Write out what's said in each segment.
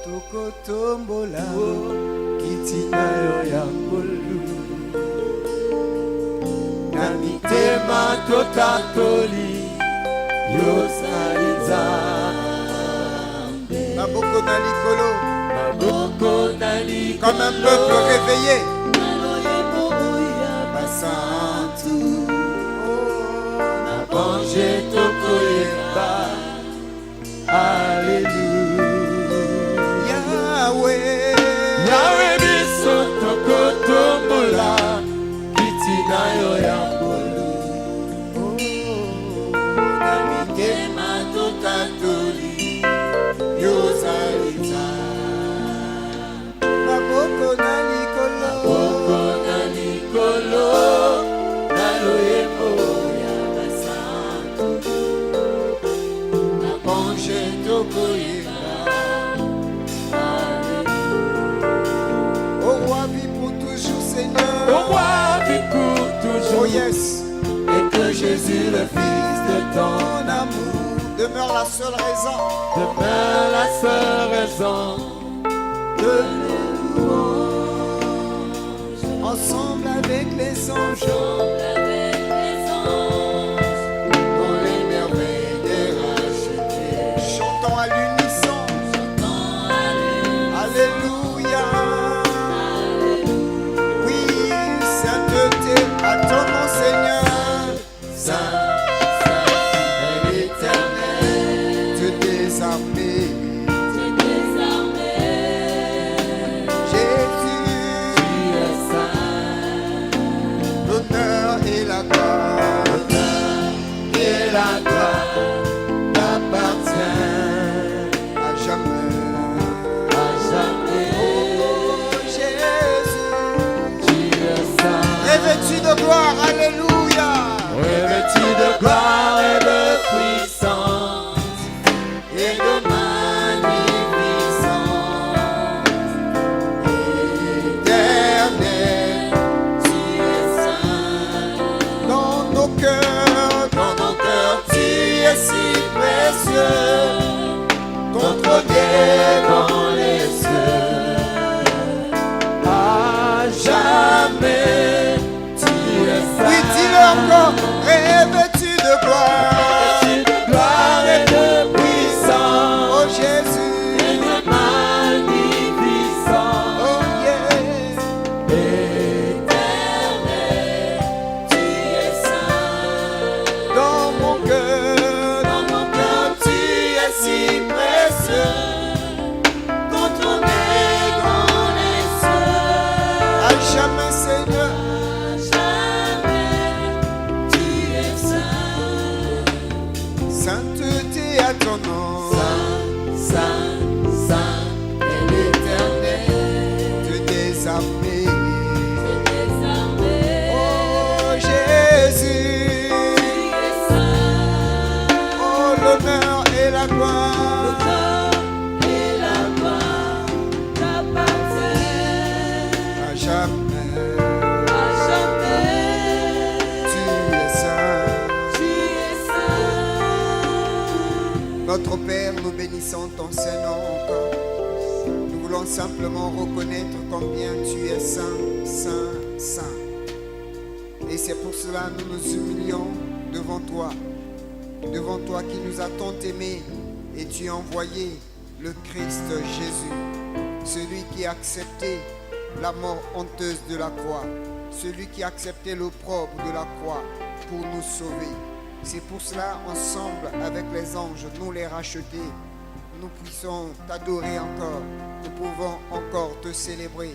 tokotombola kitina yo ya ngolu na mitema totatoli yosali Nzambe maboko na likolo comme un peuple réveillé basantu na bange tokoyeba Alléluia Yahweh biso tokotombola kitina yo ya ngolu na mitema totatoli yosali Nzambe maboko na likolo na loyembo ya basantu na bange tokoyeba Au roi vit pour toujours Seigneur Au roi vit pour toujours Oh yes Et que Jésus le Fils de ton amour demeure la seule raison de louange ensemble avec les anges dans les merveilles des rachetés chantons à l'unisson Alléluia Oui sainteté à ton nom Seigneur Saint l'éternel te désarmer la gloire t'appartient à jamais. Oh Jésus, tu es saint. Revêtu de gloire, alléluia. Revêtu de gloire et de puissance et de magnificence. Éternel, tu es saint. Dans nos cœurs. Si précieux, ton trône est dans les cieux, à jamais tu es saint. Oui, dis-le encore, revêtu de gloire et de puissance, oh Jésus, et de magnificence, oh yes, éternel, tu es saint, dans mon cœur. Si précieux, ton trône est dans les cieux, à jamais Seigneur, à jamais tu es saint, sainteté à ton nom, saint, et l'éternel te désarmer, oh Jésus, tu es saint, oh l'honneur et la gloire t'appartiennent à jamais, tu es saint. Notre Père, nous bénissons ton Saint-Nom encore. Nous voulons simplement reconnaître combien tu es saint, saint, saint. Et c'est pour cela que nous nous humilions devant toi qui nous a tant aimés et tu as envoyé le Christ Jésus, celui qui a accepté la mort honteuse de la croix, celui qui a accepté l'opprobre de la croix pour nous sauver. C'est pour cela, ensemble avec les anges, nous les rachetés, nous puissions t'adorer encore, nous pouvons encore te célébrer,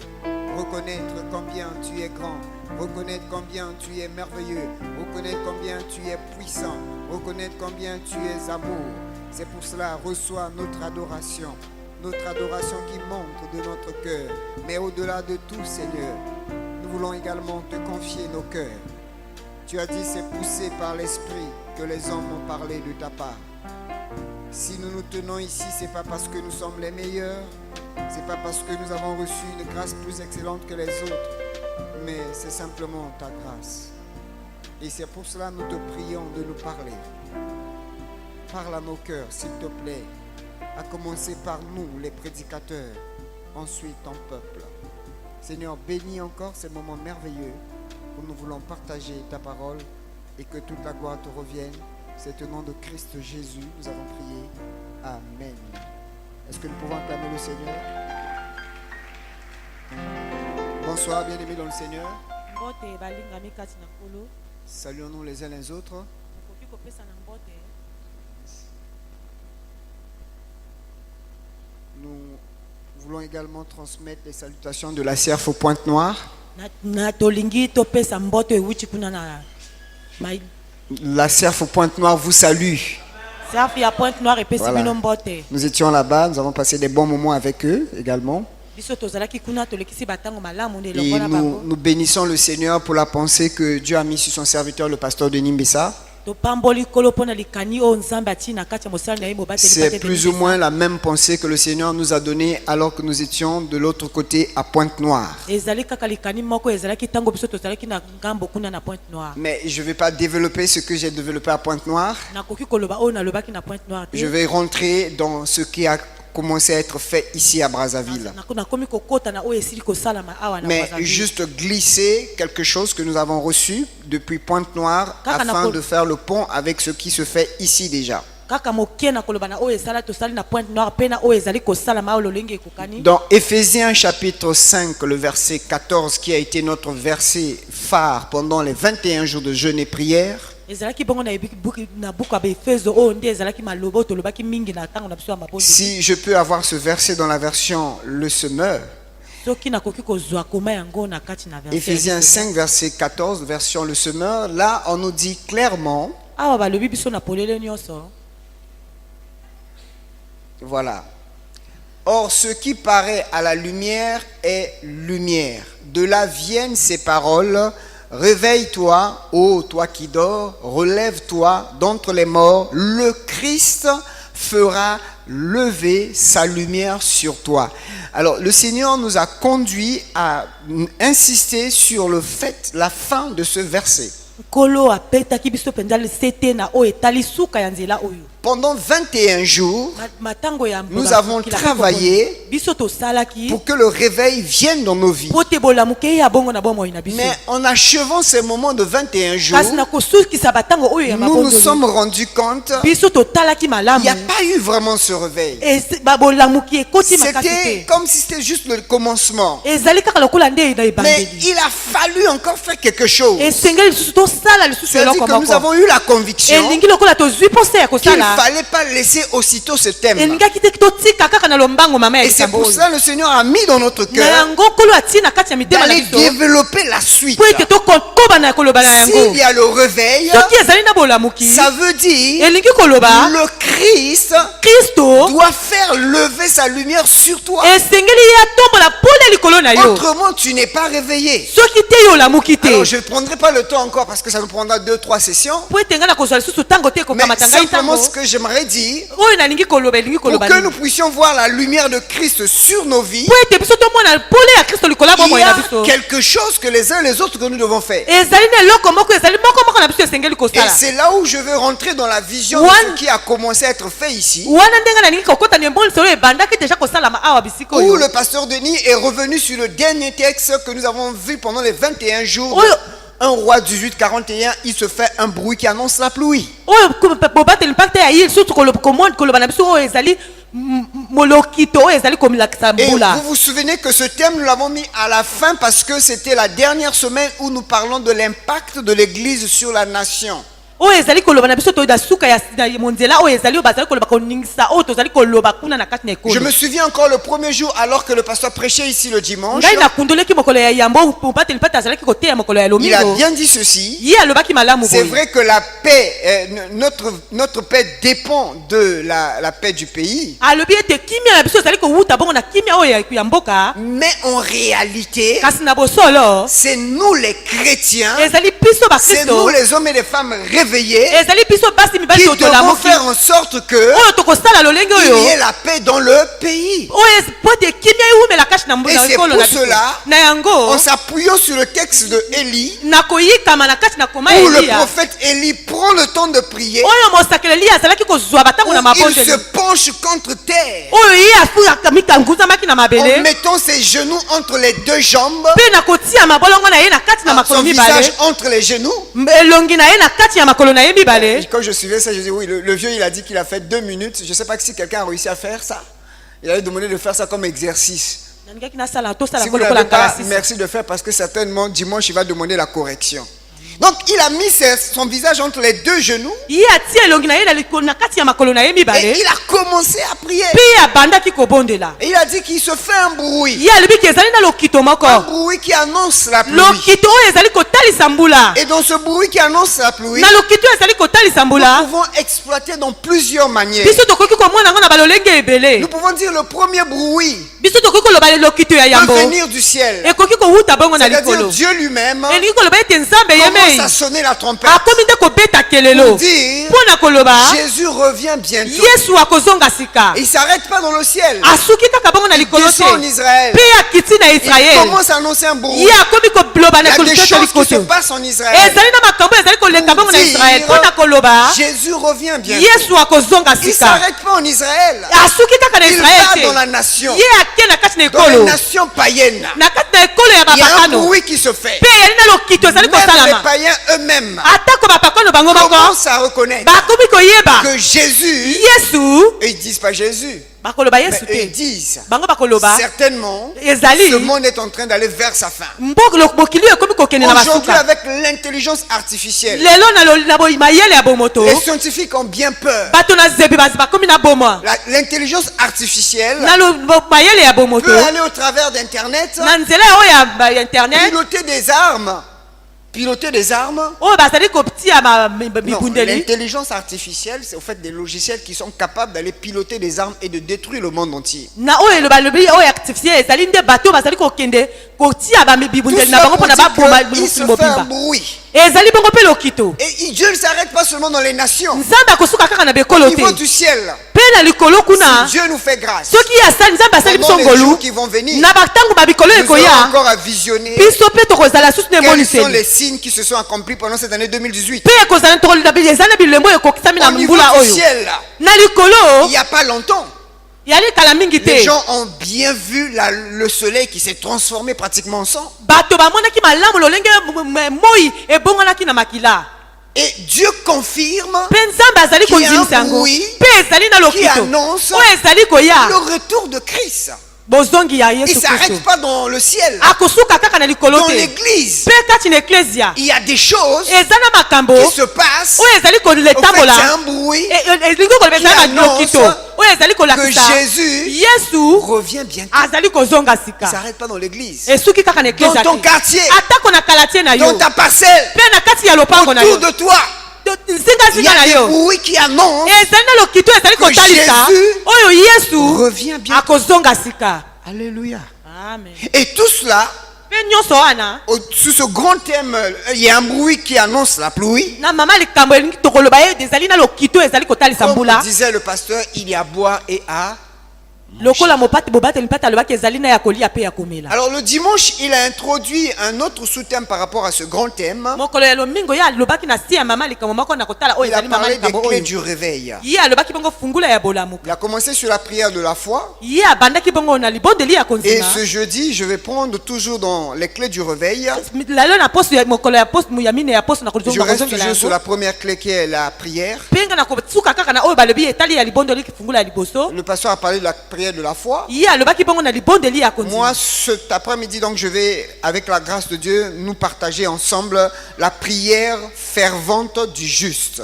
reconnaître combien tu es grand, reconnaître combien tu es merveilleux, reconnaître combien tu es puissant, reconnaître combien tu es amour. C'est pour cela, reçois notre adoration qui monte de notre cœur. Mais au-delà de tout, Seigneur, nous voulons également te confier nos cœurs. Tu as dit, c'est poussé par l'Esprit que les hommes ont parlé de ta part. Si nous nous tenons ici, c'est pas parce que nous sommes les meilleurs, c'est pas parce que nous avons reçu une grâce plus excellente que les autres, mais c'est simplement ta grâce. Et c'est pour cela que nous te prions de nous parler. Parle à nos cœurs, s'il te plaît, à commencer par nous, les prédicateurs, ensuite ton peuple. Seigneur, bénis encore ces moments merveilleux où nous voulons partager ta parole et que toute la gloire te revienne. C'est au nom de Christ Jésus, nous avons prié. Amen. Est-ce que nous pouvons acclamer le Seigneur? Bonsoir, bien-aimés dans le Seigneur. Saluons-nous les uns les autres. Nous voulons également transmettre les salutations de la CERF au Pointe-Noire. La CERF au Pointe-Noire vous salue. Voilà. Nous étions là-bas, nous avons passé des bons moments avec eux également. Et nous bénissons le Seigneur pour la pensée que Dieu a mise sur son serviteur, le pasteur Denis Mbessa. C'est plus ou moins la même pensée que le Seigneur nous a donnée alors que nous étions de l'autre côté à Pointe-Noire. Mais je ne vais pas développer ce que j'ai développé à Pointe-Noire. Je vais rentrer dans ce qui a commencé à être fait ici à Brazzaville. Mais juste glisser quelque chose que nous avons reçu depuis Pointe-Noire afin de faire le pont avec ce qui se fait ici déjà. Dans Éphésiens chapitre 5, le verset 14, qui a été notre verset phare pendant les 21 jours de jeûne et prière, si je peux avoir ce verset dans la version Le Semeur, Éphésiens 5, verset 14, version Le Semeur, là on nous dit clairement, voilà. Or, ce qui paraît à la lumière est lumière. De là viennent ces paroles. Réveille-toi, ô toi qui dors, relève-toi d'entre les morts. Le Christ fera lever sa lumière sur toi. Alors, le Seigneur nous a conduit à insister sur le fait, la fin de ce verset. Pendant 21 jours, nous avons travaillé pour que le réveil vienne dans nos vies. Mais en achevant ces moments de 21 jours, nous nous sommes rendus compte qu'il n'y a pas eu vraiment ce réveil. C'était comme si c'était juste le commencement. Mais il a fallu encore faire quelque chose. C'est-à-dire que nous avons eu la conviction qu'il ne fallait pas laisser aussitôt ce thème. Et c'est pour cela que le Seigneur a mis dans notre cœur d'aller développer la suite. S'il y a le réveil, ça veut dire le Christ doit faire lever sa lumière sur toi. Autrement, tu n'es pas réveillé. Alors, je ne prendrai pas le temps encore parce que ça nous prendra 2-3 sessions. Mais simplement ce que j'aimerais dire, pour que nous puissions voir la lumière de Christ sur nos vies, il y a quelque chose que les uns et les autres que nous devons faire. Et c'est là où je veux rentrer dans la vision de ce qui a commencé à être fait ici, où le pasteur Denis est revenu sur le dernier texte que nous avons vu pendant les 21 jours. 1 Roi 18, 41, il se fait un bruit qui annonce la pluie. Et vous vous souvenez que ce thème, nous l'avons mis à la fin parce que c'était la dernière semaine où nous parlons de l'impact de l'Église sur la nation. Je me souviens encore le premier jour alors que le pasteur prêchait ici le dimanche. Il a bien dit ceci. C'est vrai que la paix, notre paix dépend de la paix du pays. Mais en réalité, c'est nous les chrétiens, c'est nous les hommes et les femmes réveillés qui devons faire en sorte que il y ait la paix dans le pays. Et c'est pour cela, en s'appuyant sur le texte de Élie, où le prophète Élie prend le temps de prier, il se penche contre terre en mettant ses genoux entre les deux jambes, son visage entre les genoux. Et quand je suivais ça, je dis oui, le vieux il a dit qu'il a fait 2 minutes. Je ne sais pas si quelqu'un a réussi à faire ça. Il avait demandé de faire ça comme exercice. Si vous n'avez pas, merci de faire parce que certainement dimanche il va demander la correction. Donc il a mis son visage entre les deux genoux et il a commencé à prier. Et il a dit qu'il se fait un bruit. Un bruit qui annonce la pluie. Et dans ce bruit qui annonce la pluie, nous pouvons exploiter dans plusieurs manières. Nous pouvons dire le premier bruit peut venir du ciel. C'est-à-dire Dieu lui-même commence à sonner la trompette pour dire Jésus revient bientôt. Il ne s'arrête pas dans le ciel. Il descend en Israël. Il commence à annoncer un bruit. Il y a des choses qui se passent en Israël. Jésus revient bientôt. Il ne s'arrête pas en Israël. Il va dans la nation. Dans les nations païennes. Il y a un bruit qui se fait. Même les païens eux-mêmes commencent à reconnaître que Jésus, et ils disent pas Jésus, mais ils disent certainement ce monde est en train d'aller vers sa fin. Aujourd'hui, avec l'intelligence artificielle, les scientifiques ont bien peur. L'intelligence artificielle peut aller au travers d'internet, piloter des armes. Non, l'intelligence artificielle, c'est au fait des logiciels qui sont capables d'aller piloter des armes et de détruire le monde entier. Tout cela pour dire qu'il se fait un bruit. Et Dieu ne s'arrête pas seulement dans les nations. Au niveau du ciel, si Dieu nous fait grâce, pendant les jours qui vont venir, nous aurons encore à visionner quels sont les signes qui se sont accomplis pendant cette année 2018. Au niveau du ciel, il n'y a pas longtemps, les gens ont bien vu le soleil qui s'est transformé pratiquement en sang. Et Dieu confirme qu'il y a un bruit qui annonce le retour de Christ. Il ne s'arrête pas dans le ciel. Dans l'église, il y a des choses qui se passent. Au fait, c'est un bruit qui annonce que Jésus revient bientôt. Il ne s'arrête pas dans l'église. Dans ton quartier, dans ta parcelle, autour de toi, il y a des bruits qui annoncent que Jésus revient bientôt. Alléluia. Amen. Et tout cela, sous ce grand thème, il y a un bruit qui annonce la pluie. Comme disait le pasteur, il y a à boire et à alors le dimanche, il a introduit un autre sous-thème par rapport à ce grand thème. Il a parlé des clés du réveil. Il a commencé sur la prière de la foi. Et ce jeudi, je vais prendre toujours dans les clés du réveil. Je reste toujours sur la première clé qui est la prière. Le pasteur a parlé de la prière de la foi. Moi, cet après-midi, donc, je vais, avec la grâce de Dieu, nous partager ensemble la prière fervente du juste.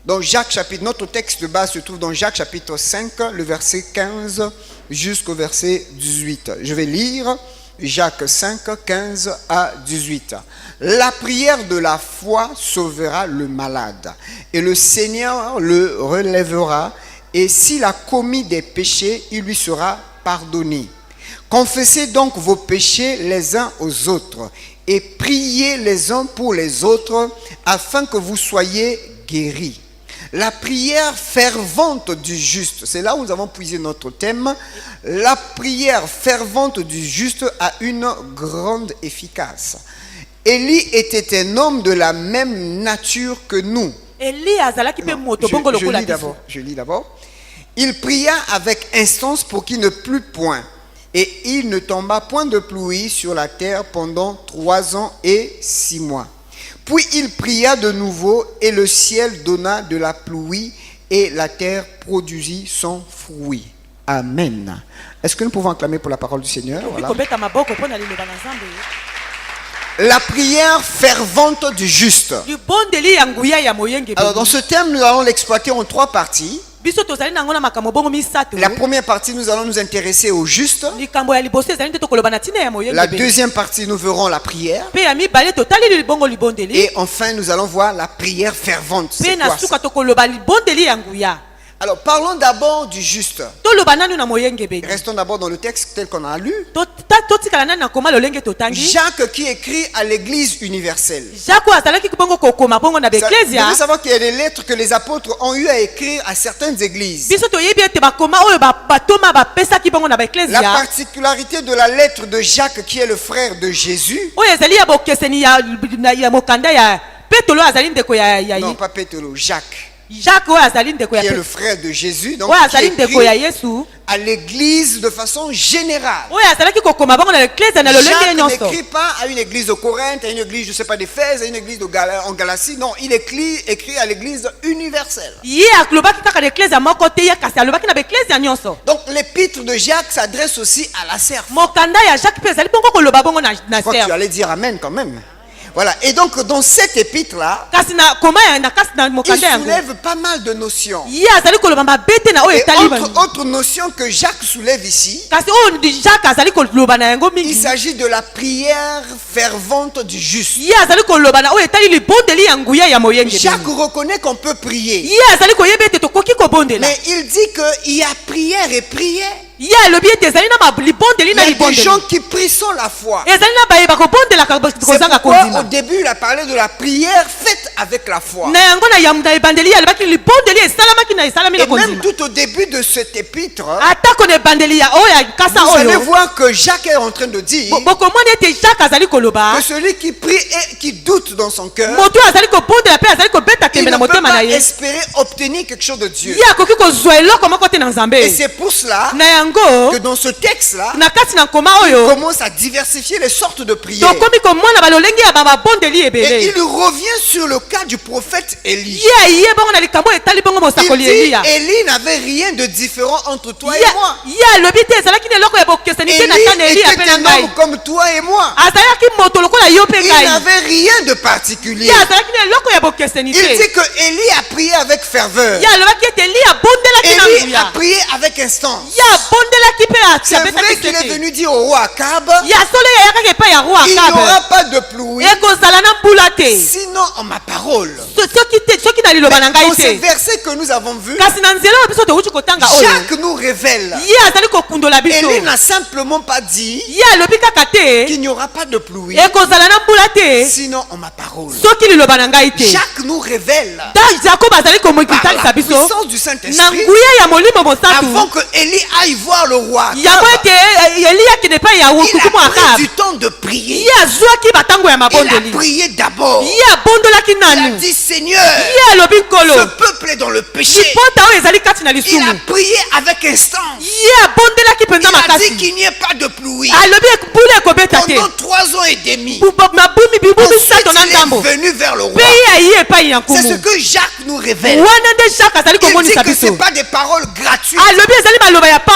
Dans Jacques chapitre, notre texte de base se trouve dans Jacques chapitre 5, le verset 15 jusqu'au verset 18. Je vais lire Jacques 5, 15 à 18. La prière de la foi sauvera le malade, et le Seigneur le relèvera, et s'il a commis des péchés, il lui sera pardonné. Confessez donc vos péchés les uns aux autres, et priez les uns pour les autres, afin que vous soyez guéris. La prière fervente du juste, c'est là où nous avons puisé notre thème. La prière fervente du juste a une grande efficace. Élie était un homme de la même nature que nous. Je lis d'abord. Il pria avec instance pour qu'il ne plût point. Et il ne tomba point de pluie sur la terre pendant 3 ans et 6 mois. Puis il pria de nouveau, et le ciel donna de la pluie, et la terre produisit son fruit. Amen. Est-ce que nous pouvons acclamer pour la parole du Seigneur? Voilà. La prière fervente du juste. Alors dans ce thème, nous allons l'exploiter en 3 parties. La première partie, nous allons nous intéresser au juste. La deuxième partie, nous verrons la prière. Et enfin, nous allons voir la prière fervente. C'est quoi ça? Alors, parlons d'abord du juste. Restons d'abord dans le texte tel qu'on a lu. Jacques qui écrit à l'église universelle. Vous devez savoir qu'il y a des lettres que les apôtres ont eu à écrire à certaines églises. La particularité de la lettre de Jacques, qui est le frère de Jésus. Non, pas Pétolo, Jacques. Qui est le frère de Jésus, donc qui écrit à l'église de façon générale. Jacques n'écrit pas à une église de Corinthe, à une église, je ne sais pas, d'Éphèse, à une église en Galatie. Non, il écrit à l'église universelle. Donc l'épître de Jacques s'adresse aussi à la serve. Je crois que tu allais dire amen quand même. Voilà, et donc dans cette épître-là, il soulève pas mal de notions. Et autre notion que Jacques soulève ici, il s'agit de la prière fervente du juste. Jacques reconnaît qu'on peut prier, mais il dit qu'il y a prière et prière. Il y a des gens qui prient sans la foi. C'est pourquoi au début il a parlé de la prière faite avec la foi. Et même tout au début de cet épître, vous allez voir que Jacques est en train de dire que celui qui prie et qui doute dans son cœur, il ne peut pas espérer obtenir quelque chose de Dieu. Et c'est pour cela que dans ce texte-là, il commence à diversifier les sortes de prières. Et il revient sur le cas du prophète Élie. Il dit, Élie n'avait rien de différent entre toi et moi. Élie était un homme comme toi et moi. Il n'avait rien de particulier. Il dit que Élie a prié avec ferveur. Élie a prié avec instance. C'est vrai qu'il est venu dire au roi Akab, il n'y aura pas de pluie, sinon en ma parole. Dans ce verset que nous avons vu, Jacques nous révèle, Élie n'a simplement pas dit qu'il n'y aura pas de pluie, sinon en ma parole. Jacques nous révèle par la puissance du Saint-Esprit, avant que Élie aille voir le roi Akab, il a pris du temps de prier. Il a prié d'abord. Il a dit, Seigneur, ce peuple est dans le péché. Il a prié avec instance. Il a dit qu'il n'y ait pas de pluie pendant 3 ans et demi. Ensuite il est venu vers le roi. C'est ce que Jacques nous révèle. Il dit que ce n'est pas des paroles gratuites, ce n'est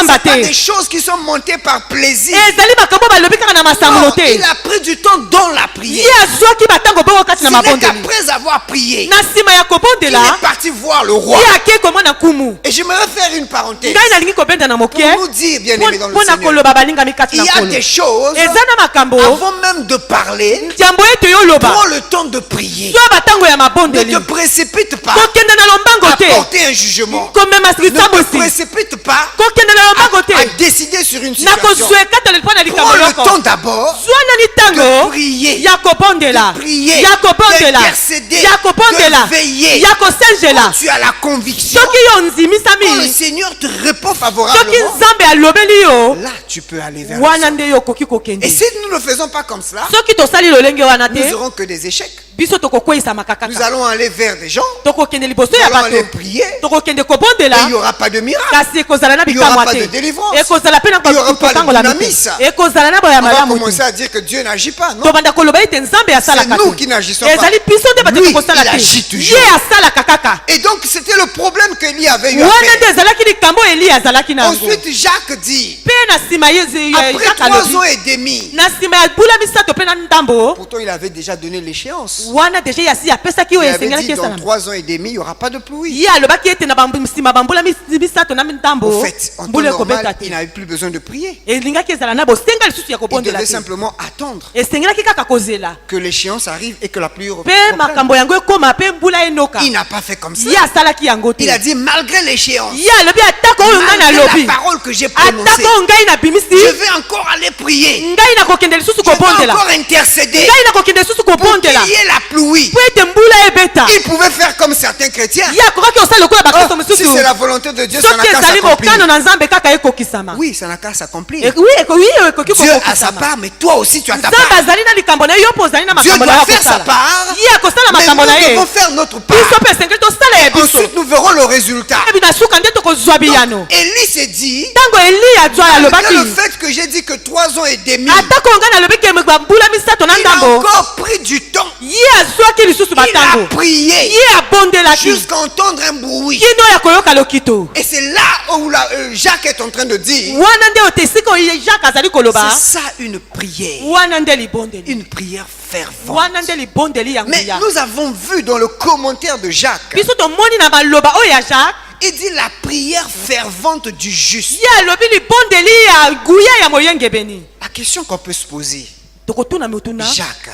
pas des choses qui sont montées par plaisir. ezali makambo balobi kaka na masango Non, te il a pris du temps dans la prière. ye azwaki batango bongo kati na Ce n'est mabondeli qu'après avoir prié, na nsima ya il kobondela est parti voir le roi. ye ake komona nkumu Et j'aimerais faire une parenthèse ngai nalingi kobenda na moke pour nous dire, bien aimé dans le mpo na Seigneur, koloba balingami kati il na y a nkolo des choses, eza na makambo avant même de parler, ntiambo ete yo loba prends le temps de prier. zwa batango ya Ne mabondeli te précipite pas kokende na lombango à te porter un jugement. komema Ne te lisambosi précipite pas kokende na lombango te à décider sur une na situation. kozwa ekateli mpo na likambo Prends le yoko temps d'abord zwa nani ntango de prier, ya kobondela de prier, ya kobondela d'intercéder, ya kobondela de veiller. ya kosenjela Quand tu as la conviction, soki yo quand le nzimisami Seigneur te répond soki favorablement, nzambe alobeli yo là tu peux aller vers le wana Seigneur. nde yo okoki kokende Et si nous ne le faisons pas comme cela, soki tosali lolenge wana nous te n'aurons que des échecs. biso tokokweyisamaka Nous kaka allons aller vers des gens, tokokende liboso nous ya allons aller bato prier, tokokende et kobondela il n'y aura pas de miracle. kasi ekozala na Il y aura bikamwa pas de te délivrance. ekozala mpe na Il y aura pas de kotangola dynamisme. te ekozala na boya On va malamu commencer te à dire que Dieu n'agit pas. Non, tobanda koloba ete nzambe asalaka c'est nous qui n'agissons te pas. ezali biso nde bato Lui, tokosala il agit te toujours. ye asalaka kaka Et donc c'était le problème qu'Élie avait eu à wana faire. nde ezalaki likambo eli azalaki nango Ensuite Jacques dit, mpe na nsima après jaka 3 alobi ans et demi, na nsima ya bula misato mpe na ndambo pourtant il avait déjà donné l'échéance. wana deja yasi apesaki Il oyo avait esengelaki dit dans esala 3 ans et demi, il n'y aura pas de pluie. ye alobaki ete na nsima bambula misato na ndambo En fait, en temps mbula normal, ekobeta il te n'avait plus besoin de prier. elingaki ezala na bosenga lisusu ya Il kobondela devait te simplement attendre esengelaki kaka kozela que l'échéance arrive et que la pluie mpe reprenne. makambo yango ekoma mpe mbula enoka Il n'a pas fait comme ça. ye asalaki yango te Il a dit malgré l'échéance, ye alobi atako oyo ngai malgré nalobi la parole que j'ai prononcée, atako oyo ngai nabimisi je vais encore aller prier. ngai nakokende lisusu Je vais kobondela encore intercéder ngai nakokende lisusu pour qu'il kobondela y ait la pluie. mpo ete mbula ebeta Il pouvait faire comme certains chrétiens. ye akokaki osala lokola bakristo Oh, si mosusu c'est la volonté de Dieu, ça n'a soki qu'à ezali s'accomplir. mokano na nzambe kaka ekokisama Oui, ça n'a qu'à s'accomplir. oui ekoki Dieu a sa kokokisama part, mais toi aussi tu as ta nzambe part. azali na likambo na ye yo mpo ozali na Dieu makambo na ye doit faire sa akosala part, ye akosala mais makambo na nous ye devons faire notre part. biso mpe esengeli tosala ya biso Ensuite, nous verrons le résultat. ebi na suka nde tokozwa biyano Élie s'est dit, ntango eli azwa malgré le alobaki fait que j'ai dit que 3 ans et demi, atako ngai nalobaki bambula misato na il a ndambo encore pris du temps. ye azwaki lisusu Il a batango prié ye abondelaki jusqu'à entendre un bruit. kino ya koyoka lokito Et c'est là où Jacques est en train de dire, wana nde ote esika oyo jacques azali koloba c'est ça une prière. wana nde libondeli Une prière fervente. wana nde libondeli ya Mais nguya nous avons vu dans le commentaire de Jacques, biso tomoni na maloba oyo ya jacques il dit la prière fervente du juste. ye alobi libondeli ya nguya ya moyengebeni La question qu'on peut se poser, tokotuna motuna Jacques,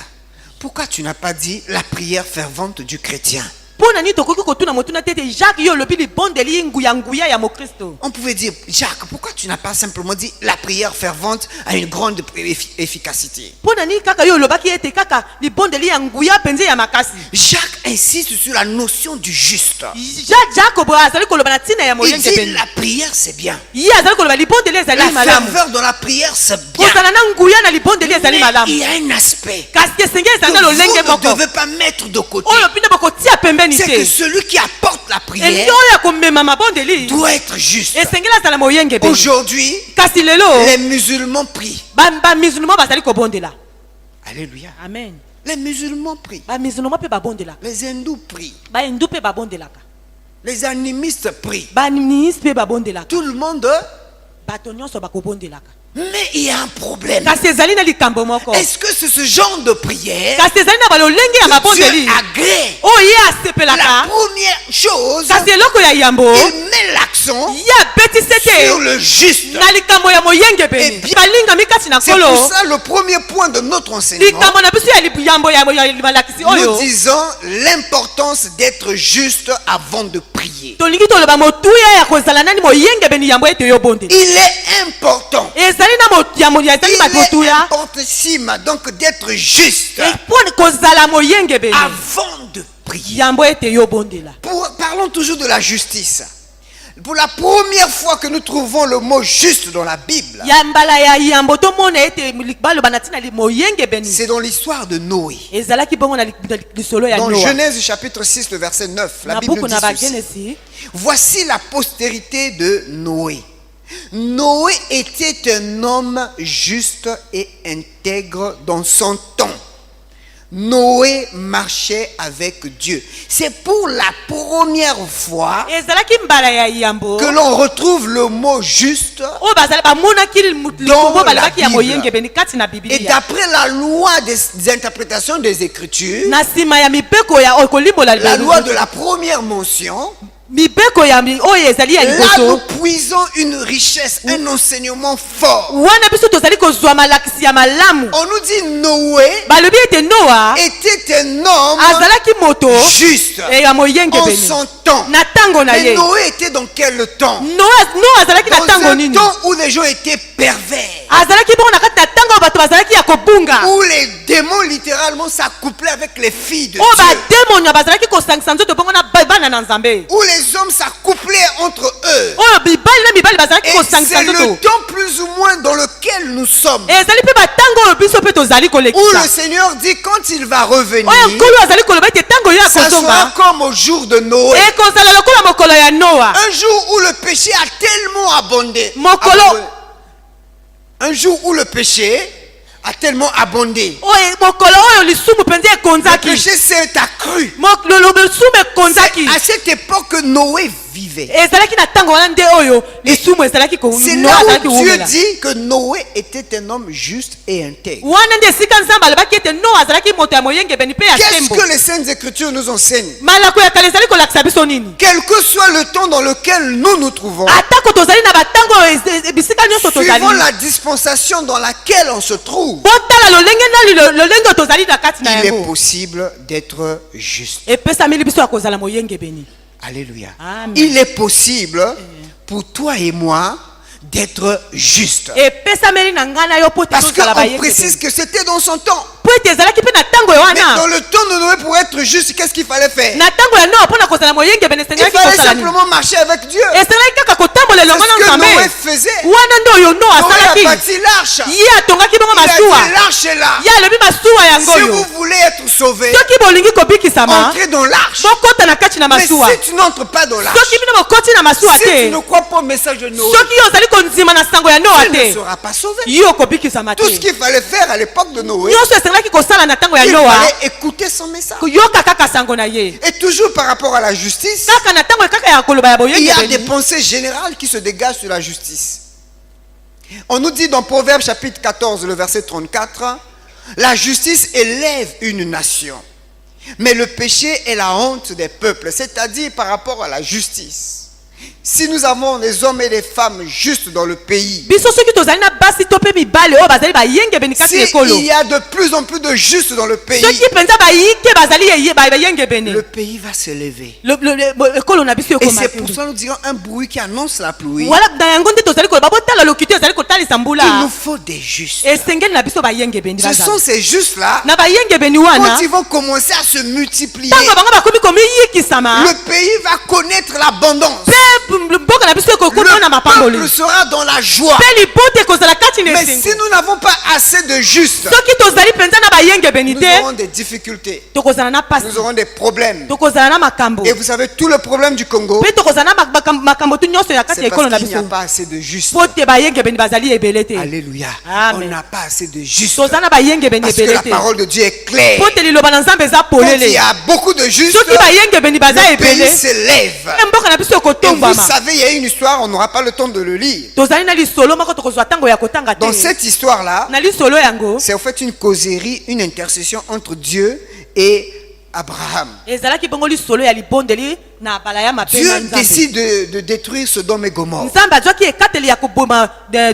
pourquoi tu n'as pas dit la prière fervente du chrétien? mpo na nini tokoki kotuna motuna te ete jacques ye olobi libondeli nguya ya mokristo On pouvait dire, Jacques, pourquoi tu n'as pas simplement dit la prière fervente a une grande efficacité? mpo na nini kaka ye olobaki ete kaka libondeli ya nguya mpenza ya makasi Jacques insiste sur la notion du juste. jacques boye azali koloba na ntina ya Il dit moyengebeni la prière c'est bien. ye azali koloba libondeli ezali La malamu ferveur dans la prière c'est bien. kozala na nguya na libondeli Mais ezali il malamu y a un aspect kasi esengeli que ezali na lolenge vous ne moko devez pas mettre de côté. oyo bino bokotia pembeni C'est que te celui qui apporte la elingi prière oyo ya komema mabondeli doit être juste. esengeli azala moyengebeni Aujourd'hui, kasi lelo les musulmans prient. bamisulman bazali kobondela Alléluia. amen Les musulmans prient. bamisulman mpe babondela Les hindous prient. bahindu mpe babondelaka Les animistes prient. baministre mpe babondelaka Tout le monde. bato nyonso bakobondelaka Mais il y a un problème. kasi ezali na likambo moko Est-ce que c'est ce genre de prière kasi ezali na balolenge ya que mabondeli Dieu agrée? oyo ye La asepelaka première chose, kasi eloko ya yambo il met l'accent ye abetisi sur te le juste. na likambo ya moyengebeni Eh bien, balingami kati na C'est pour nkolo ça le premier point de notre enseignement. likambo na biso ya yambo ya malakisi Nous oyo disons l'importance d'être juste avant de prier. tolingi toloba motuya ya kozala nani moyengebeni yambo ete yobondeli Il est important. ezali na ezali Il est motuya importantissime donc d'être juste mpo kozala moyengebeni avant de prier. yambo ete yobondela Parlons toujours de la justice. Pour la première fois que nous trouvons le mot juste dans la Bible, ya mbala ya yambo tomona ete baloba na ntina moyengebeni c'est dans l'histoire de Noé. ezalaki bongo na lisolo ya Dans noa Genèse chapitre 6, le verset 9, la na Bible buku dit na ceci. bagenesi Voici la postérité de Noé. Noé était un homme juste et intègre dans son temps. Noé marchait avec Dieu. C'est pour la première fois ezalaki mbala ya yambo que l'on retrouve le mot juste. oyo bazali bamonaki likombo balobaki ya Bible. moyengebeni kati na Et bibilia d'après la loi des interprétations des Écritures, na nsima ya mibeko ya kolimbola la loi de la première mention, mibeko ya oyo ezali ya là nous liboso puisons une richesse, un enseignement fort. wana biso tozali kozwa malakisi ya malamu On nous dit Noé balobi ete noa était un homme azalaki moto juste ya en moyengebeni son temps. na ntango na Mais ye Noé était dans quel temps? noa azalaki na Dans ntango un nini temps où les gens étaient pervers, azalaki bongo na kati na ntango oyo bato bazalaki ya kobunga où les démons littéralement s'accouplaient avec les filles de oyo Dieu, bademonia bazalaki kosangisa nzoto bongo na bana na nzambe où les hommes s'accouplaient entre eux. oyo mibali na mibali bazalaki Et kosangisa c'est le nzoto temps plus ou moins dans lequel nous sommes, ezali mpe batango oyo biso mpe tozali où le kolekisa Seigneur dit quand il va revenir, oyo nkolo azali koloba ete ntango yo ça sera akozonga comme au jour de Noé. ekozala lokola mokolo ya noa Un jour où le péché a tellement abondé. Mokolo. Un jour où le péché a tellement abondé. oyo mokolo oyo lisumu mpenza Le ekonzaki péché s'est accru. lisumu ekonzaki C'est à cette époque que Noé vivait. ezalaki na ntango wana nde oyo lisumu ezalaki C'est noa là azalaki où Dieu kowumela dit que Noé était un homme juste et intègre. wana nde esika nzambe alobaki ete noa azalaki moto ya moyengebeni mpe ya Qu'est-ce sembo que les Saintes Écritures nous enseignent? malako ya kala ezali kolakisa biso nini Quel que soit le temps dans lequel nous nous trouvons, atako tozali na batango oyo bisika nyonso suivant tozali la dispensation dans laquelle on se trouve, botala lolenge na lolenge oyo tozali na kati na il est yango possible d'être juste. epesameli biso ya kozala moyengebeni Alléluia. Amen. Il est possible pour toi et moi d'être juste. epesameli na ngai na yo po te Parce tozala qu'on précise bayengebeni que c'était dans son temps. po ete ezalaki mpe na ntango ya Mais dans wana le temps de Noé, pour être juste, qu'est-ce qu'il fallait faire? na ntango ya noa mpo na kozala moyengebeni Il esengelaki fallait kosala nini simplement marcher avec Dieu. esengelaki kaka kotambola C'est elongo na ce que Noé nzambe faisait. wana nde oyo noa Noé a asalaki bâti l'arche. ye atongaki bongo Il a masuwa dit l'arche est là. ye alobi masuwa yango Si oyo vous voulez être sauvé, soki bolingi kobikisama entrez dans l'arche. bokota na kati na Mais masuwa si tu n'entres pas dans l'arche, soki bino bokoti na masuwa si tu te ne crois pas au message de Noé, soki yo ozali kondima na sango ya noa tu ne te seras pas sauvé. yo okobikisama te Tout ce qu'il fallait faire à l'époque de Noé, nyonso esengelaki kosala na ntango ya il noa fallait écouter son message. koyoka kaka sango na ye Et toujours par rapport à la justice, kaka na ntango kaka ya koloba ya il y a des boyengebeni pensées générales qui se dégagent sur la justice. On nous dit dans Proverbes chapitre 14, le verset 34, la justice élève une nation, mais le péché est la honte des peuples, c'est-à-dire par rapport à la justice. Si nous avons des hommes et des femmes justes dans le pays, biso soki tozali na basi to mpe mibale oyo bazali bayengebeni kati na ekolo s'il y a de plus en plus de justes dans le pays, soki mpenza bayike bazali bayengebeni le pays va se lever. ekolo na biso Et ekoma c'est pour ça que nous dirons un bruit qui annonce la pluie. wala na yango nde tozali koloba botala lokito ezali kotalisa Il mbula nous faut des justes. esengeli na biso bayengebeni Ce sont bazala ces justes-là, na bayengebeni quand wana ils vont commencer à se multiplier, ntango bango bakomi komiyikisama le pays va connaître l'abondance. mpe mboka na biso ekokoma na Le mapamboli peuple sera dans la joie. mpe libote ekozala kati na Mais si esengo nous n'avons pas assez de justes, soki tozali mpenza na bayengebeni nous te aurons des difficultés, tokozala na pasi nous aurons des problèmes. tokozala na makambo Et vous savez, tout le problème du Congo, mpe tokozala na makambo tu nyonso ya kati ya c'est ekolo na parce qu'il n'y a biso pas assez de justes. po te bayengebeni bazali ebele te Alléluia. Amen. On n'a pas assez de justes. toza na bayengebeni Parce que ebele la te parole de Dieu est claire. po te liloba na nzambe eza Quand il polele y a beaucoup de justes, soki bayengebeni baza le pays ebele s'élève. mpe mboka na biso Et vous ekotombama savez, il y a une histoire, on n'aura pas le temps de le lire. tozali na lisolo moko tokozwa ntango ya kotanga Dans te cette histoire-là, na lisolo yango c'est en fait une causerie, une intercession entre Dieu et Abraham. ezalaki bongo lisolo ya libondeli na bala ya mabe Dieu na nzambe décide de détruire Sodome et Gomorre. nzambe azwaki ekateli ya koboma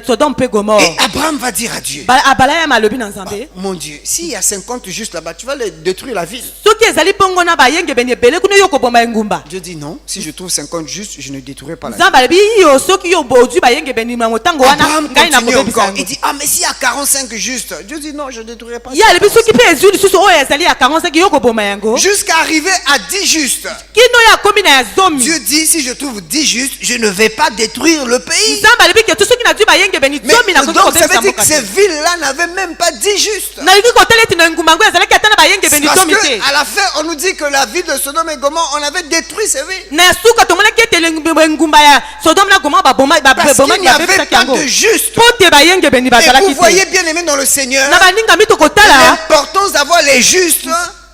sodome mpe gomore Et Abraham va dire à Dieu, abala ya malobi na nzambe mon Dieu, s'il y a 50 justes là-bas, tu vas les détruire la ville. soki ezali bongo na bayengebeni ebele kuna yo koboma engumba Dieu dit non, si je trouve 50 justes, je ne détruirai pas la ville. nzambe alobi yo soki yo bozwi bayengebeni na motango wana Abraham ngai na continue kobebisa encore. Il yango dit, ah mais s'il y a 45 justes, Dieu dit non, je ne détruirai pas. ye alobi soki mpe ezwi lisusu oyo ezali ya 45 yo koboma yango Jusqu'à arriver à 10 justes. kino yo akomi na ya zomi Dieu dit, si je trouve 10 justes, je ne vais pas détruire le pays. nzambe alobi ke to soki nazwi bayengebeni Mais zomi nakoki donc ça kobebisa veut dire mboka que te ces villes-là n'avaient même pas 10 justes. nalingi kotala eti na engumba yango ezalaki ata na bayengebeni Parce zomi te qu'à la fin, on nous dit que la ville de Sodome et Gomorrhe, on avait détruit ces villes. na suka tomonaki ete engumba ya Sodome na Gomorrhe Parce qu'il n'y avait pas de juste. po te bayengebeni Et bazalaki vous voyez, bien aimé dans le Seigneur, na baningami tokotala l'importance d'avoir les justes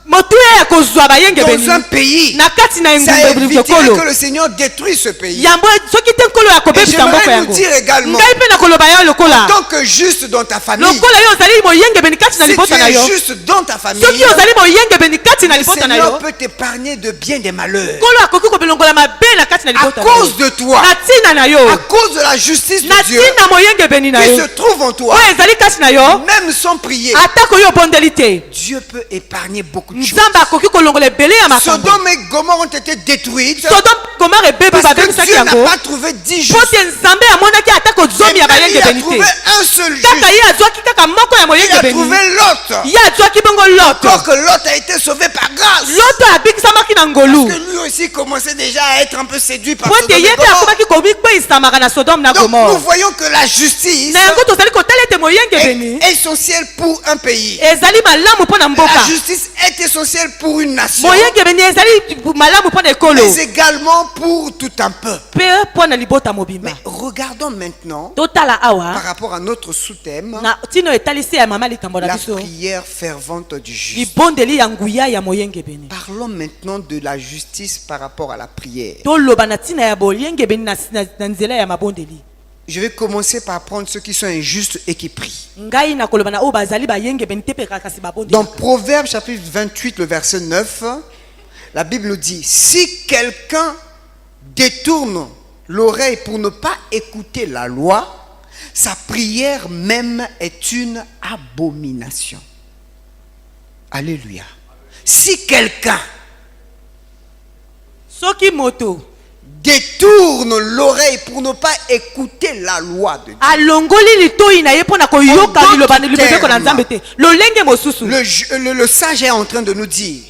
motuya ya kozwa dans bayengebeni un pays. na kati na Ça engumba éviterait ekolo que le Seigneur détruise ce pays. yango soki te nkolo ya Et kobebisa mboka j'aimerais nous yango dire également, ngai mpe nakoloba yo lokola en tant que juste dans ta famille, lokola yo ozali moyengebeni kati na si tu libota na yo es juste dans ta famille, soki ozali moyengebeni kati na le libota na Seigneur yo peut t'épargner de bien des malheurs. nkolo akoki kobelongola mabe na kati na À libota na yo cause de toi, na ntina na yo à cause de la justice na de Dieu ntina moyengebeni na qui yo se trouve en toi, oyo ezali kati na yo même sans prier, atako yo obondeli te Dieu peut épargner beaucoup de choses. nzambe akoki kolongola ebele ya makambo Sodome et Gomorrhe ont été détruites Sodome Gomorre ebebe parce que babebisaki Dieu n'a yango pas trouvé 10 po justes. te nzambe amonaki atako zomi ya Et même il a bayengebeni trouvé te un seul juste. kaka ye azwaki kaka moko ya Il a moyengebeni trouvé Lot. ye azwaki bongo loto Encore que Lot a été sauvé par grâce. loto abikisamaki na ngolu Parce que lui aussi commençait déjà à être un peu séduit par po Sodome te et ye mpe Gomorrhe. akomaki komikpeisamaka na Sodome na Donc nous Gomorre voyons que la justice na yango tozali kotala ete moyengebeni est essentielle pour un pays. ezali malamu mpo na mboka La justice est essentielle pour une nation, moyengebeni ezali malamu mpo na ekolo mais également pour tout un peuple. mpe mpo na libota mobimba Mais regardons maintenant, totala par awa rapport à notre sous-thème, na ntina etalisi ya mama likambo na la biso prière fervente du juste. libondeli ya nguya ya moyengebeni Parlons maintenant de la justice par rapport à la prière. toloba na ntina ya boyengebeni na nzela ya mabondeli Je vais commencer par prendre ceux qui sont injustes et qui prient. ngai nakoloba na oyo bazali bayengebeni te mpe kasi babondeli Dans Proverbe chapitre 28, le verset 9, la Bible nous dit, si quelqu'un détourne l'oreille pour ne pas écouter la loi, sa prière même est une abomination. Alléluia. Si quelqu'un soki moto détourne l'oreille pour ne pas écouter la loi de Dieu, alongoli litoi na ye mpo na koyoka En liloba d'autres lobeko na termes, nzambe te lolenge mosusu le sage est en train de nous dire,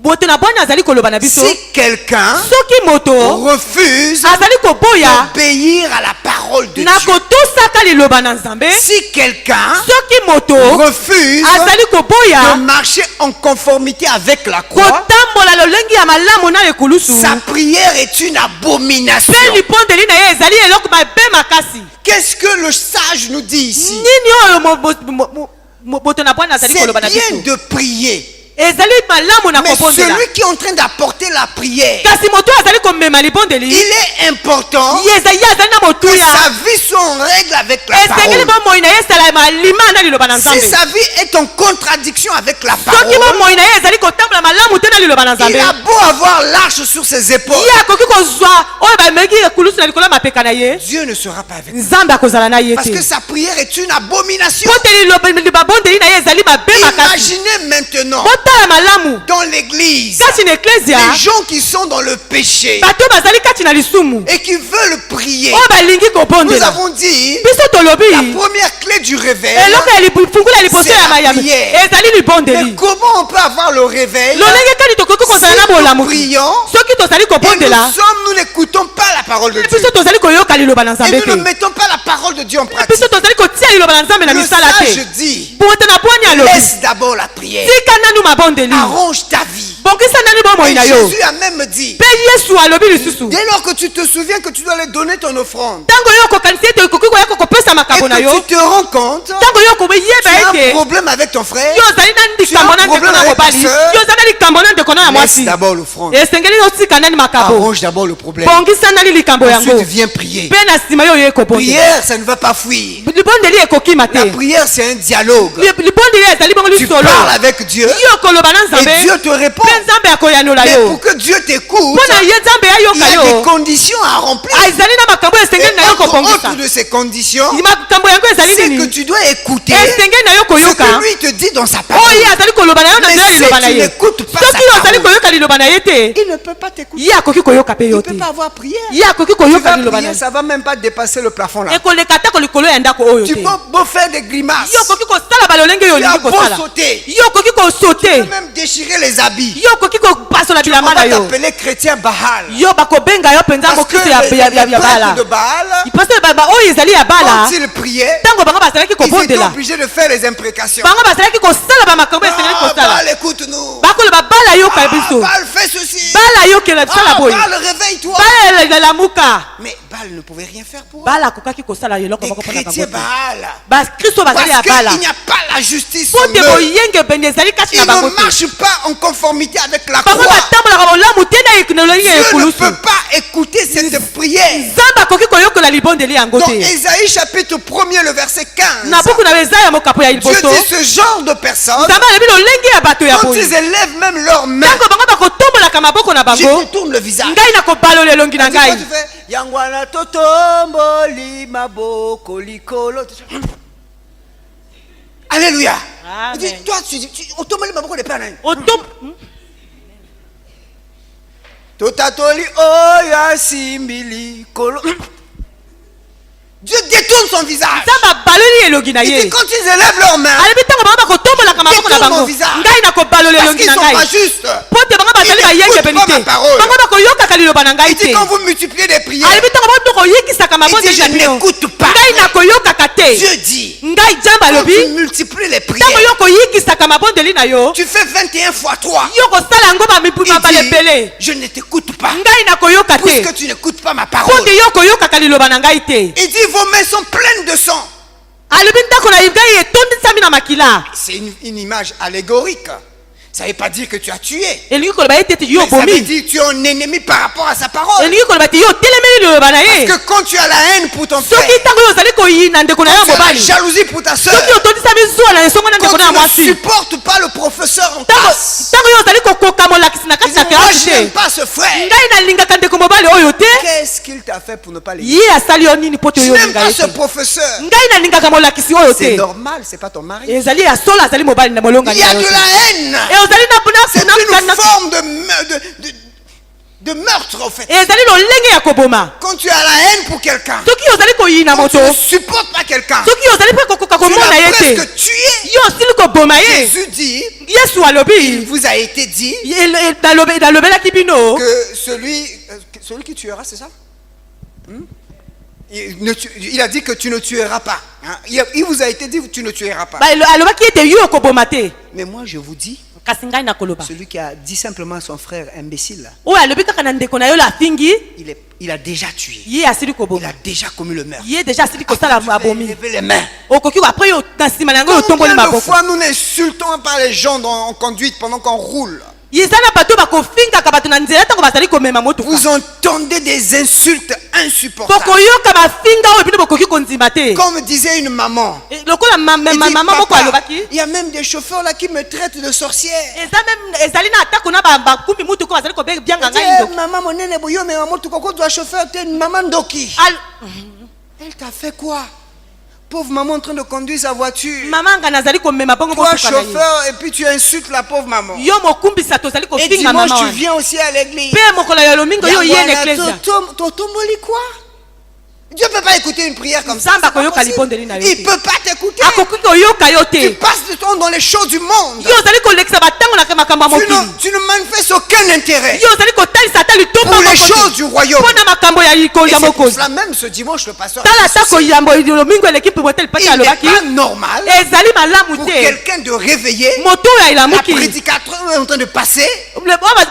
moto na bwana azali koloba na biso si quelqu'un soki moto refuse azali koboya d'obéir à la parole de na Dieu, kotosaka liloba na nzambe si quelqu'un soki moto refuse azali de koboya marcher en conformité avec la croix, kotambola lolenge ya malamu na ekulusu sa prière est une abomination. mpe lipondeli na ye ezali eloko mabe makasi Qu'est-ce que le sage nous dit ici? nini oyo moto na bwana azali C'est koloba na bien biso de prier, ezali malamu na mais kobondela celui qui est en train d'apporter la prière, kasi moto oyo azali komema libondeli il est important ye azali na que motuya sa vie soit en règle avec la esengeli parole. bomoi na ye esala malima na liloba na Si nzambe sa vie est en contradiction avec la soki parole, bomoi na ye ezali kotambola malamu te na liloba na nzambe il a beau avoir l'arche sur ses épaules, ye akoki kozwa oyo bameki ekulusu na likolo ya mapeka na ye Dieu ne sera pas avec lui. nzambe akozala na ye Parce te que sa prière est une abomination. po te babondeli na ye ezali mabe makasi Imaginez maintenant botala malamu dans l'église kati na eklesia les gens qui sont dans le péché bato oyo bazali kati na lisumu et qui veulent prier. oyo balingi Nous kobondela avons dit biso tolobi la première clé du réveil. eloko ya fungula ya liboso C'est ya la mayami prière. ezali Mais libondeli comment on peut avoir le réveil lolenge kani tokoki kozala na si nous bolamu prions soki tozali et kobondela nous n'écoutons pas la parole de Dieu biso tozali koyoka liloba na et nzambe nous te ne mettons pas la parole de Dieu en pratique? biso tozali kotia liloba na nzambe na Le misala sage te dit, bote na bwani alobi laisse d'abord la prière, tika nanu mabondeli arrange ta vie. bongisa nanu bomoi Et na yo Jésus a même dit, mpe yesu alobi lisusu dès lors que tu te souviens que tu dois aller donner ton offrande ntango yo okokanisi ete okoki koya kokopesa et makambo na que yo tu te rends compte, ntango yo tu okoyeba as un ete problème avec ton frère, yo ozali na likambo na ndeko na mobali yo ozali na likambo na ndeko na ya laisse mwasi d'abord l'offrande, esengeli otika nani makambo arrange d'abord le problème, bongisa nani likambo yango ensuite viens prier. mpe na nsima yo oyo ekobondela Prière, ça ne va pas fuir. libondeli ekokima te La prière, c'est un dialogue. libondeli ezali bongo Tu lisolo parles avec Dieu yo okoloba na nzambe et Dieu te répond. mpe nzambe akoyanola Mais yo pour que Dieu t'écoute, mpo na ye nzambe il y ayoka a des yo conditions à remplir. ezali na makambo esengeli na Et yo entre kobongisa autres de ces conditions, makambo yango ezali c'est que nini tu dois écouter esengeli na yo ce koyoka que lui te dit dans sa oyo ye parole. azali koloba na yo na Mais nzela si liloba na tu ye n'écoutes pas soki sa yo ozali parole, koyoka liloba na ye te il ne peut pas t'écouter. ye akoki koyoka mpe Il yo ne te peut pas avoir prière. ye akoki Tu koyoka vas liloba na prier, ye ça va même pas dépasser le plafond là. ekoleka te likolo ya ndako oyo Tu te peux beau faire des grimaces, yo okoki kosala balolenge oyo tu as olingi beau kosala sauter, yo okoki tu peux kosote même déchirer les habits. yo okoki kopasola On bilamba va na yo t'appeler chrétien Baal. yo bakobenga yo mpenza Parce que mokristo ya les bala prêtres de Baal, pasteur baba oyo ezali ya bala Quand ils priaient, tango bango bazalaki ils étaient kobondela obligés de faire les imprécations. bango bazalaki kosala bamakambo esengeli Ah, kosala Baal, écoute-nous. bakoloba bala yoka Ah, biso Baal, fais ceci. bala yokela sala Ah, boye Baal, réveille-toi. bala elalamuka Mais Baal ne pouvait rien faire pour eux. bala akokaki kosala eloko Les moko mpona chrétiens bango Baal. bakristo bazali ya Parce bala qu'il n'y a pas la justice po en te eux. boyenge bende ezali kati Ils na bango ne te marchent pas en conformité avec la bango croix. batambolaka bolamu te na eknologi ya Dieu ne ekulusu peut pas écouter cette prière. nzambe akoki koyokola libondeli yango Dans te Ésaïe chapitre 1er, le verset 15, na buku na eza ya mokapo ya Dieu liboso dit ce genre de personnes, nzambe alobi lolenge ya bato ya quand boye ils élèvent même leurs mains, ntango bango bakotombolaka maboko na je bango détourne le visage. ngai nakobalola elongi na Tu vois, ngai tu fais, Yangwana totomboli maboko likolo. Alléluia. Amen. Il dit, toi, otomboli maboko de père. Totatoli oya simbili kolo. Dieu détourne son visage. nzambe abaloli elongi na Il ye dit quand ils élèvent leurs mains, alobi ntango bango bakotombolaka maboko na détourne mon bango visage. ngai nakobalola Parce elongi qu'ils na ne sont pas ngai justes. po te bango bazali Ils bayengebeli n'écoutent pas te ma parole. bango bakoyokaka liloba na ngai Il dit te quand vous multipliez des prières, alobi ntango bango tokoyikisaka il mabonde dit na je bino n'écoute pas. ngai nakoyokaka te Dieu dit, ngai jambe quand alobi tu multiplies les ntango prières, yo koyikisaka mabondeli na yo tu fais 21 fois 3. yo kosala yango bambala Il ebele dit, je ne t'écoute pas. ngai nakoyoka te Puisque tu n'écoutes pas ma po parole. te yo koyokaka liloba na ngai te Il dit, vos mains sont pleines de sang. alobi ndako na ngai etondisami na makila C'est une image allégorique. Ça ne veut pas dire que tu as tué. elingi koloba ye te ete yo Mais ça veut obomi dire que tu es un ennemi par rapport à sa parole. elingi koloba ete yo otelemeli liloba na ye Parce que quand tu as la haine pour ton frère, soki ntango yo ozali koyina ndeko na yo quand tu as la mobali jalousie pour ta soeur, soki otondisami zuwa na esongo na ndeko quand na ya tu ne mwasi supportes pas le professeur en classe, ntango yo ozali kokoka molakisi na tu kati dis, na moi kelasi je te n'aime pas ce frère. ngai nalingaka ndeko mobali oyo te Qu'est-ce qu'il t'a fait pour ne pas l'aimer? ye asali yo nini po te Je oyo n'aime olinga pas ye ce te professeur. ngai nalingaka molakisi oyo C'est te normal, c'est pas ton mari. ezali ya solo azali mobali na molonga Il y a na de yo te la haine. e ozali C'est na une forme de meurtre en fait. ezali lolenge ya koboma Quand tu as la haine pour quelqu'un, soki ozali koyina quand tu moto ne supportes pas quelqu'un, soki ozali mpe kokoka tu komona ye l'as te presque tué. yo osili koboma ye Jésus dit, yesu il alobi vous a été dit nalobelaki bino que celui qui tuera, c'est ça? Il a dit que tu ne tueras pas. Hein? Il vous a été dit que tu ne tueras pas. alobaki ete yo okoboma te Mais moi je vous dis, kasi ngai nakoloba celui qui a dit simplement à son frère imbécile, là, oyo alobi kaka na ndeko na yo lafingi il a déjà tué. ye asili Il koboma a déjà commis le meurtre. ye deja asili kosala abomi Levez les mains. okoki apres yo na nsima na yango yo otomboli Combien de maboko fois nous n'insultons pas les gens en conduite pendant qu'on roule? eza na bato bakofingaka bato na nzela ntango bazali komema motuka Vous entendez des insultes insupportables. bokoyoka bafinga oyo bino bokoki kondima te Comme disait une maman. lokola Elle dit, mama moko Papa, alobaki il y a même des chauffeurs là qui me traitent de sorcière. ezali na atako na bakumbi mutuka bazali kobianga Elle dit, ngai ndoki maman monene boyo mais maman tu koko doit chauffeur te maman ndoki. Elle t'a fait quoi? Pauvre maman en train de conduire sa voiture. mama nga nazali komema bongo Toi motuka na ye chauffeur et puis tu insultes la pauvre maman. yo mokumbisa tozali Et kofinga dimanche mama tu wana viens aussi à l'église. mpe mokolo ya lomingo yo ye na eklesia Totomboli quoi? Dieu ne peut pas écouter une prière comme ça. nzambe C'est pas akoyoka possible. libondeli na yo Il te ne peut pas t'écouter. akoki koyoka yo Tu te passes du temps dans les choses du monde. yo ozali kolekisa batango na makambo ya mokili Tu ne manifestes aucun intérêt yo ozali kotalisa ata litomba pour les moko choses du royaume. mpo na makambo ya Et c'est pour mokonzi cela même ce dimanche le pasteur tala a dit ata ceci. koyambo lomingo eleki pibotel pati Il n'est alobaki pas normal ezali malamu pour te quelqu'un de réveiller moto oyo la elamuki prédicatrice est en train de passer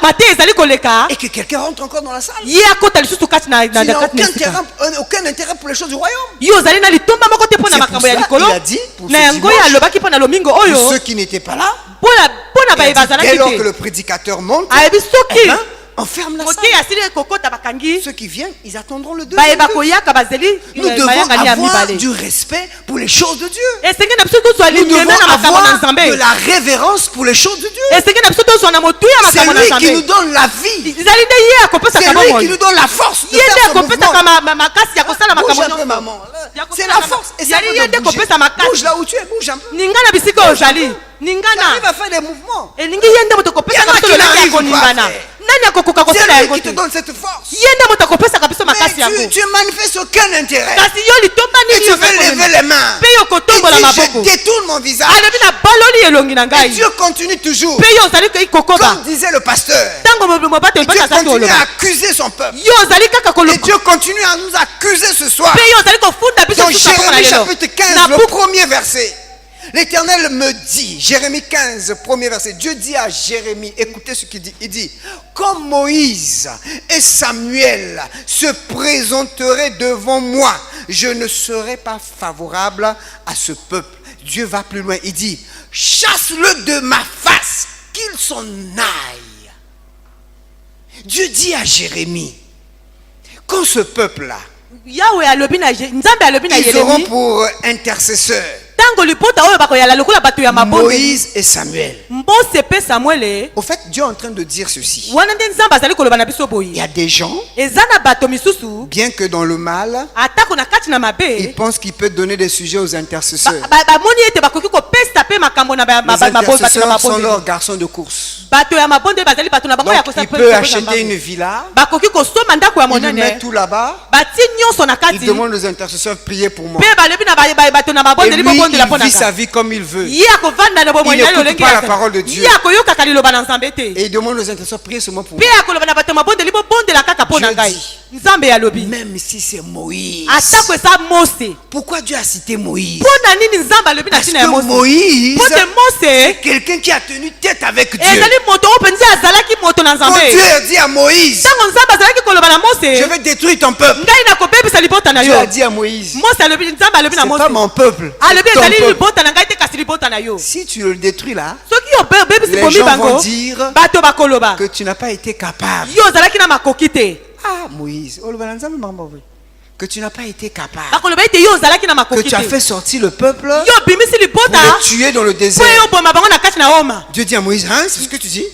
mate ezali koleka et que quelqu'un rentre encore dans la salle. ye akota lisusu kati na Tu n'as kati na esika aucun intérêt pour les choses du royaume. yo ozali na litomba moko te mpo na C'est makambo pour ya cela likolo il a dit, pour na ce yango ye dimanche, alobaki mpo na lomingo Pour oyo ceux qui n'étaient pas là, mpo na il a baye dit, dès bazalaki lors que te le prédicateur monte, ayebi soki on ferme la mote salle. asili kokota bakangi Ceux qui viennent, ils attendront le deuxième. baye bakoyaka bazeli Nous devons mayangani ya avoir mibale du respect pour les choses de Dieu. esenge na biso tozwa Nous limeme devons na makambo na avoir nzambe de la révérence pour les choses de Dieu. esenge na biso tozwa na motuya C'est makambo na lui qui nous nzambe donne la vie. ezali nde ye C'est akopesaka lui qui bomoi nous donne la force de ye faire nde ce mouvement. akopesaka makasi ya kosala Bouge makambo un peu, nyonso maman. C'est la force. Et ça ezali ye nde de bouger. kopesa makasi Bouge là où tu es, bouge un peu. ninga na bisika oyo ozali Tu ningana arrives à faire des mouvements. elingi ye nde moto kopesaka Il y en a biso qui lolenge ya n'arrivent pas konimbana à faire. nani akokoka C'est kosala lui yango qui te te. donne cette force. Ye nde moto akopesaka biso Mais makasi yango. tu manifestes aucun intérêt. Kasi yo litomba Et nini tu yo veux lever ozali les mains. mpe yo Il kotombola dit, maboko. je détourne mon visage. alobi na baloli elongi na Et ngai Dieu continue toujours. mpe yo ozali kokoba Comme disait le pasteur. ntango mobateli Et Dieu mpasi azali continue à koloba accuser son peuple. yo ozali kaka Et koloba Dieu continue à nous accuser ce soir. mpe yo ozali kofunda biso Dans suka mpona Jérémie lelo chapitre 15, na le buku premier verset. L'Éternel me dit, Jérémie 15, premier verset, Dieu dit à Jérémie, écoutez ce qu'il dit, il dit, comme Moïse et Samuel se présenteraient devant moi, je ne serai pas favorable à ce peuple. Dieu va plus loin, il dit, chasse-le de ma face, qu'il s'en aille. Dieu dit à Jérémie, quand ce peuple-là, yawe alobi na nzambe alobi na ils auront Yeremi pour intercesseurs ntango libota oyo bakoyala lokola bato ya mabonde Moïse et Samuel. mbose pe samuele Au fait, Dieu est en train de dire ceci. wana nde nzambe azali koloba na biso Il boye y a des gens, eza na bato misusu bien que dans le mal, atako na kati na ils mabe pensent qu'ils peuvent donner des sujets aux intercesseurs. bamoni ete bakoki kopesa pe makambo na Les bato na intercesseurs sont mabonde leurs garçons de course. bato ya mabonde bazali bato na bango ya Donc, kosa il peut acheter une villa, bakoki kosomba ndako ya il le met monene tout là-bas, bati nyonso na il kati demande aux intercesseurs prier pour moi. mpe balobi na bato na Et mabonde lui, libobondela il mpo na vit sa nga vie comme il veut. ye akovanda na bomoi Il na ye n'écoute lolenge pas la parole de Dieu. ye akoyokaka liloba na nzambe te Et il demande aux intercesseurs prier seulement pour mpe moi. akoloba na bato ya mabonde libobondela kaka mpo na Dieu ngai dit. nzambe alobi Même si c'est Moïse. atako eza mose Pourquoi Dieu a cité Moïse? mpo na nini nzambe alobi na Parce ntina ya que mose Moïse, mpo te mose c'est quelqu'un qui a tenu tête avec Dieu. ezali moto oyo mpenza azalaki moto na Quand nzambe Dieu a dit à Moïse, ntango nzambe azalaki koloba na je mose vais détruire ton peuple. ngai nakobebisa libota na Dieu yo a dit à Moïse, mose alobi nzambe alobi na c'est mose pas mon peuple, alobi c'est ton ezali peuple. libota na ngai te kasi libota na yo Si tu le détruis là, soki yo bebisi les bomi gens bango vont dire bato bakoloba que tu n'as pas été capable. yo ozalaki na makoki te Ah, Moïse, que tu n'as pas été capable. bakoloba ete yo ozalaki na Que makoki tu as te fait sortir le peuple yo bimisi pour libota le tuer dans le mpo désert. yo oboma bango na kati na homa Dieu dit à Moïse, hein, c'est ce que tu dis?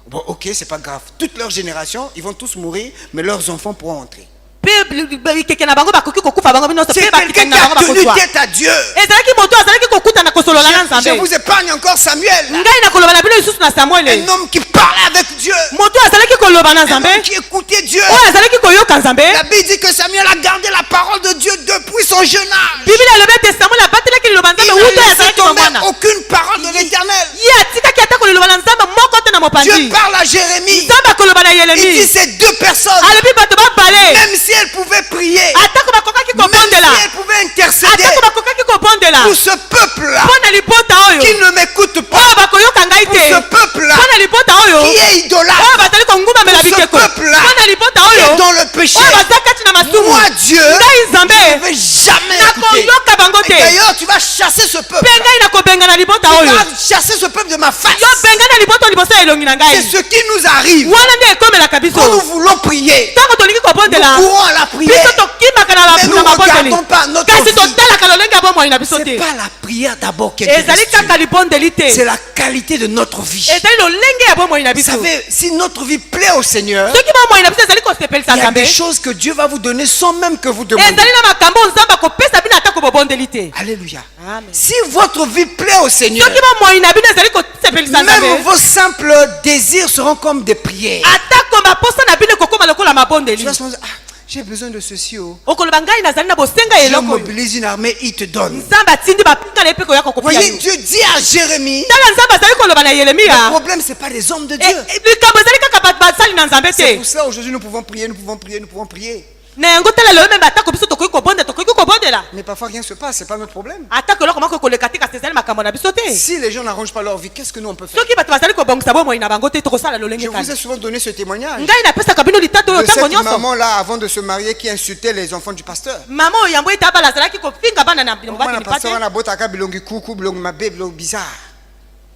Bon, ok, c'est pas grave. Toute leur génération, ils vont tous mourir, mais leurs enfants pourront entrer. mpe keke na bango bakoki kokufa bango bino C'est mpe quelqu'un bakitani qui na a bango tenu bakotwa tête à Dieu. ezalaki moto azalaki kokutana kosolola na Je nzambe vous épargne encore Samuel, ngai nakoloba na bino lisusu na samuele un homme qui parlait avec Dieu, moto azalaki koloba na un nzambe homme qui écoutait Dieu. oyo azalaki koyoka nzambe La Bible dit que Samuel a gardé la parole de Dieu depuis son jeune âge. biblia alobi ete samuele abatelaki liloba Il nzambe n'a wuta oyo laissé azalaki tomber komwana aucune parole de l'Éternel. ye atikaki atako liloba na nzambe moko te na Dieu mopanzi parle à Jérémie. nzambe akoloba na Il dit yeremi ces deux personnes, alobi bato babale même si elles pouvaient prier, atako bakokaki même si kobondela elles pouvaient intercéder atako bakokaki kobondela pour ce peuple-là mpo na libota oyo qui ne m'écoute pas, oyo bakoyoka ngai pour te ce peuple-là mpo na libota oyo qui est oyo idolâtre, bazali kongumamela pour ce bikeko peuple-là mpo na libota qui oyo est dans le péché. oyo baza kati na masumu Moi, Dieu, ngai je nzambe ne vais jamais écouter. nakoyoka bango Et te d'ailleurs, tu vas chasser ce peuple. mpe ngai nakobenga na libota Tu oyo vas chasser ce peuple de ma face. yo benga na libota liboso ya elongi na C'est ngai ce qui nous arrive wana nde ekomelaka biso quand nous voulons prier. ntango tolingi kobondela Nous courons à la prière, biso tokimaka mais nous na ne mabondeli regardons pas notre kasi vie. totalaka lolenge ya bomoi na biso C'est te pas la prière d'abord qui est ezali kaka libondeli te c'est la qualité de notre vie. ezali lolenge ya bomoi na Vous biso savez, si notre vie plaît au Seigneur, soki bomoi na biso ezali kosepelisa il y a nzambe des choses que Dieu va vous donner sans même que vous demandiez. ezali na makambo oyo nzambe akopesa bino atako bobondeli te Alléluia. Amen. Si votre vie plaît au Seigneur, soki bomoi na bino ezali kosepelisa même nzambe vos simples désirs seront comme des prières. atako baposa na bino ekokoma lokola Tu mabondeli vas se dire, ah, j'ai besoin de ceci. Oh. okoloba ngai nazali na bosenga ya Dieu eloko oyo mobilise une armée, il te donne. nzambe atindi bapinga na ye mpe koya kokopia Voyez, yo Dieu dit à Jérémie, tala nzambe azali koloba na le yeremiya problème, ce n'est pas les hommes de Dieu. likambo ezali kaka bato basali na nzambe C'est te pour cela aujourd'hui nous pouvons prier, nous pouvons prier, nous pouvons prier. na yango tala lelo meme atako biso tokoki kobondela Mais parfois rien ne se passe, ce n'est pas notre problème. atako eloko moko ekoleka te kasi ezali makambo na biso te Si les gens n'arrangent pas leur vie, qu'est-ce que nous on peut faire? soki bato bazali kobongisa bomoi na bango te tokosala lolenge Je vous ai kani souvent donné ce témoignage ngai napesaka bino litato oyo de ntango cette nyonso maman-là avant de se marier qui insultait les enfants du pasteur. mama oyo yango ete abala azalaki kofinga bana na Moi, mobali le lipa pasteur te a botaka bilongi kuku, bilongi mabe, bilongi bizarre.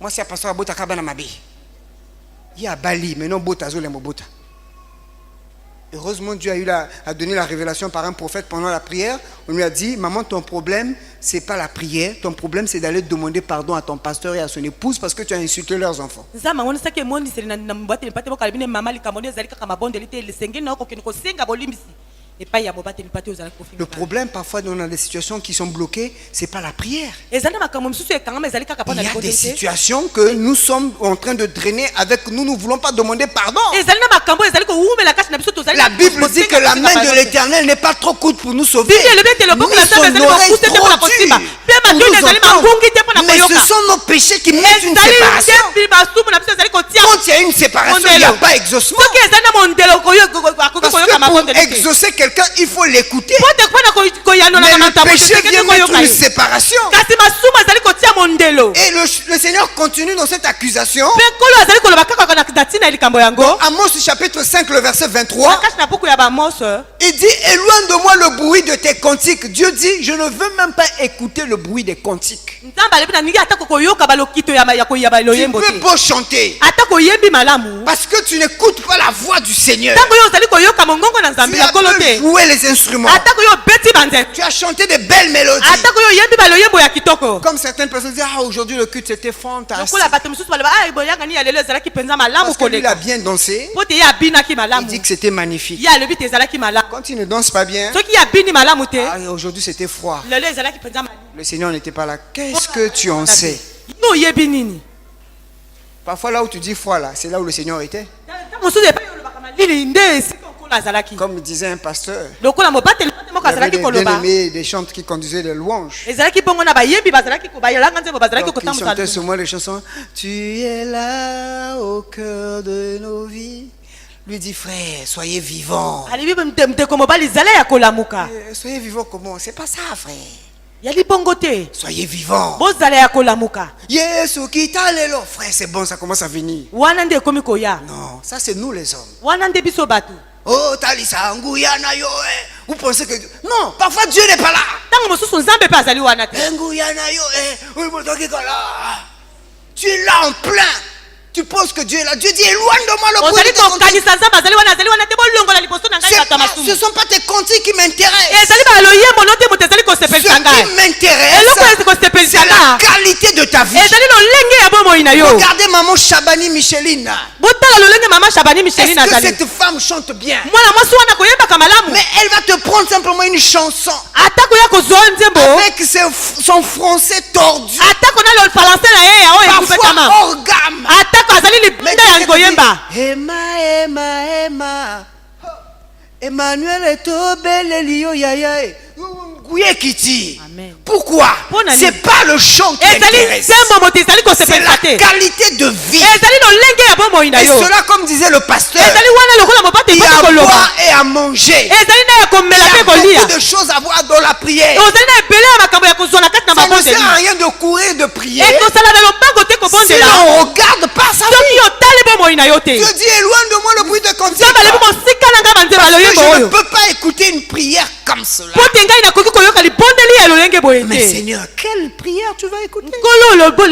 Moi, c'est un pasteur a botaka bana mabe. Il y a Bali, mais non bota zo le mobota. Heureusement, Dieu a donné la révélation par un prophète pendant la prière. On lui a dit, maman, ton problème, c'est pas la prière. Ton problème, c'est d'aller demander pardon à ton pasteur et à son épouse parce que tu as insulté leurs enfants. nzambe amonisaki emoniseli na mobali lipa te bokala bino mama likambo nde ezali kaka mabondeli te lesengeli na yo kokende kosenga bolimbisi epai ya mobateli mpa te ozalaki kofinga Le problème parfois dans des situations qui sont bloquées, c'est pas la prière. ezali na makambo mosusu ekangama ezali kaka Il mpona y a des libondeli te situations que nous sommes en train de drainer avec nous, nous ne voulons pas demander pardon. ezali na makambo ezali kowumela kati na biso tozali La Bible dit que la main de l'Éternel n'est pas trop courte pour nous sauver. bible elobi ete loboko Ni na son nzambe ezali oreille mokuse te trop mpona kosimba dure mpe pour matoi nous ezali entendre. mangungi te mpona Mais ce koyoka sont nos péchés qui mettent une ezali séparation. nde basumu na biso ezali kotia Quand il y a une séparation, il n'y a pas exaucement. soki ezali na mondelo akoki Parce koyoka que pour mabondeli te exaucer quelqu'un, il faut l'écouter. po te mpona koyanolaka Mais na le ntambo péché tekete vient mettre koyoka une ye séparation. kasi masumu ezali kotia mondelo Et le Seigneur continue dans cette accusation. mpe nkolo azali koloba kaka na ntina ya likambo yango Dans Amos chapitre 5, le verset 23, nakati na buku ya bamoso il dit, éloigne de moi le bruit de tes cantiques. Dieu dit, je ne veux même pas écouter le bruit des cantiques. nzambe alebi na ningi ata koyoka balokito ya koyeba Tu loyembo peux te beau chanter, ata koyembi malamu parce que tu n'écoutes pas la voix du Seigneur. ntango yo ozali koyoka mongongo na nzambe Tu ya as nkolo peu te joué les instruments. ata koyo obeti banzete Tu as chanté des belles mélodies. ata koyo oyembi baloyembo ya kitoko Comme certaines personnes disent, ah, aujourd'hui le culte c'était fantastique. lokola bato mosusu baloba boyangani ya lelo ezalaki mpenza malamu Parce que lui, il a koleka bien dansé. po te ye abinaki Il malamu dit que c'était magnifique. ye alobi te ezalaki malamu Quand il ne danse pas bien, soki ye abini malamu te ah, aujourd'hui c'était froid. lelo ezalaki mpenza malamu Le Seigneur n'était pas là. Qu'est-ce que tu en sais? no oyebi nini Parfois là où tu dis froid là, c'est là où le Seigneur était. ntango mosusu epai olobaka malili nde esika okolo azalaki Comme disait un pasteur, lokola mobateli moko il y avait azalaki des koloba bien-aimés, des chantes qui conduisaient les louanges. ezalaki bongo na bayembi bazalaki bayolanga nzembo bazalaki Donc, ils kotambusa chantaient sur moi les chansons. Tu es là au cœur de nos vies. Lui dit, frère, soyez vivants. alibi ndeko mobali zala ya kolamuka Soyez vivants comment? C'est pas ça, frère. yali bongo te Soyez vivants. bozala ya kolamuka Yesu kitalelo. Frère, c'est bon, ça commence à venir. wana nde ekomi koya Non, ça c'est nous les hommes. wana nde biso bato Oh, talisa nguyana yo. Vous pensez que... Non, parfois Dieu n'est pas là. ntango mosusu nzambe mpe azali wana te Nguyana yo. Tu es là en plein. Tu penses que Dieu est là. Dieu dit, éloigne de moi le bruit ozali de tes cantiques. kokanisa nzambe azali wana te bolongola liboso na ngai bato ya Ce masumu sont pas tes cantiques qui m'intéressent. ezali baloyembo no te moto ezali Ce kosepelisa qui ngai m'intéresse, eloko ezi kosepelisa c'est la nga qualité de ta vie. ezali lolenge ya bomoi na yo Regardez maman Chabani Micheline. botala lolenge mama shabani Est-ce micheline que azali cette femme chante bien? mwana mwasi wana koyebaka malamu Mais elle va te prendre simplement une chanson ata koya kozwa nzembo avec son français tordu, atako na lofalanse na ye ya oyo ekupetama parfois orgame. atako azali libunda ya koyemba Emma, Emma, Emma. Emmanuel Etobelelio Yaya. Kiti. Amen. Pourquoi? Pona C'est nini? pas le chant qui ezali intéresse. nzembo moto ezali C'est la kosepelisa te qualité de vie. ezali lolenge ya bomoi na Et yo cela, comme disait le pasteur, ezali wana lokola mobate il y a epati à koloba boire et à manger. ezali na ya komela Il y mpe a kolia beaucoup de choses à voir dans la prière. ozali na ebele ya makambo ya kozwa na kati na Ça ne sert à mabondeli rien de courir, de prier. ekosala na lombango te Si kobondela on regarde pas ça, soki otali bomoi na yo te Dieu dit éloigne de moi le bruit de cantique. nzambe alebi mosika na ngai banzembo Parce que aloyembo je ne oyo peux pas écouter une prière comme cela. po te ngai nakoki koyoka libondeli ya lolenge boye Mais te Seigneur, quelle prière tu vas écouter? nkolo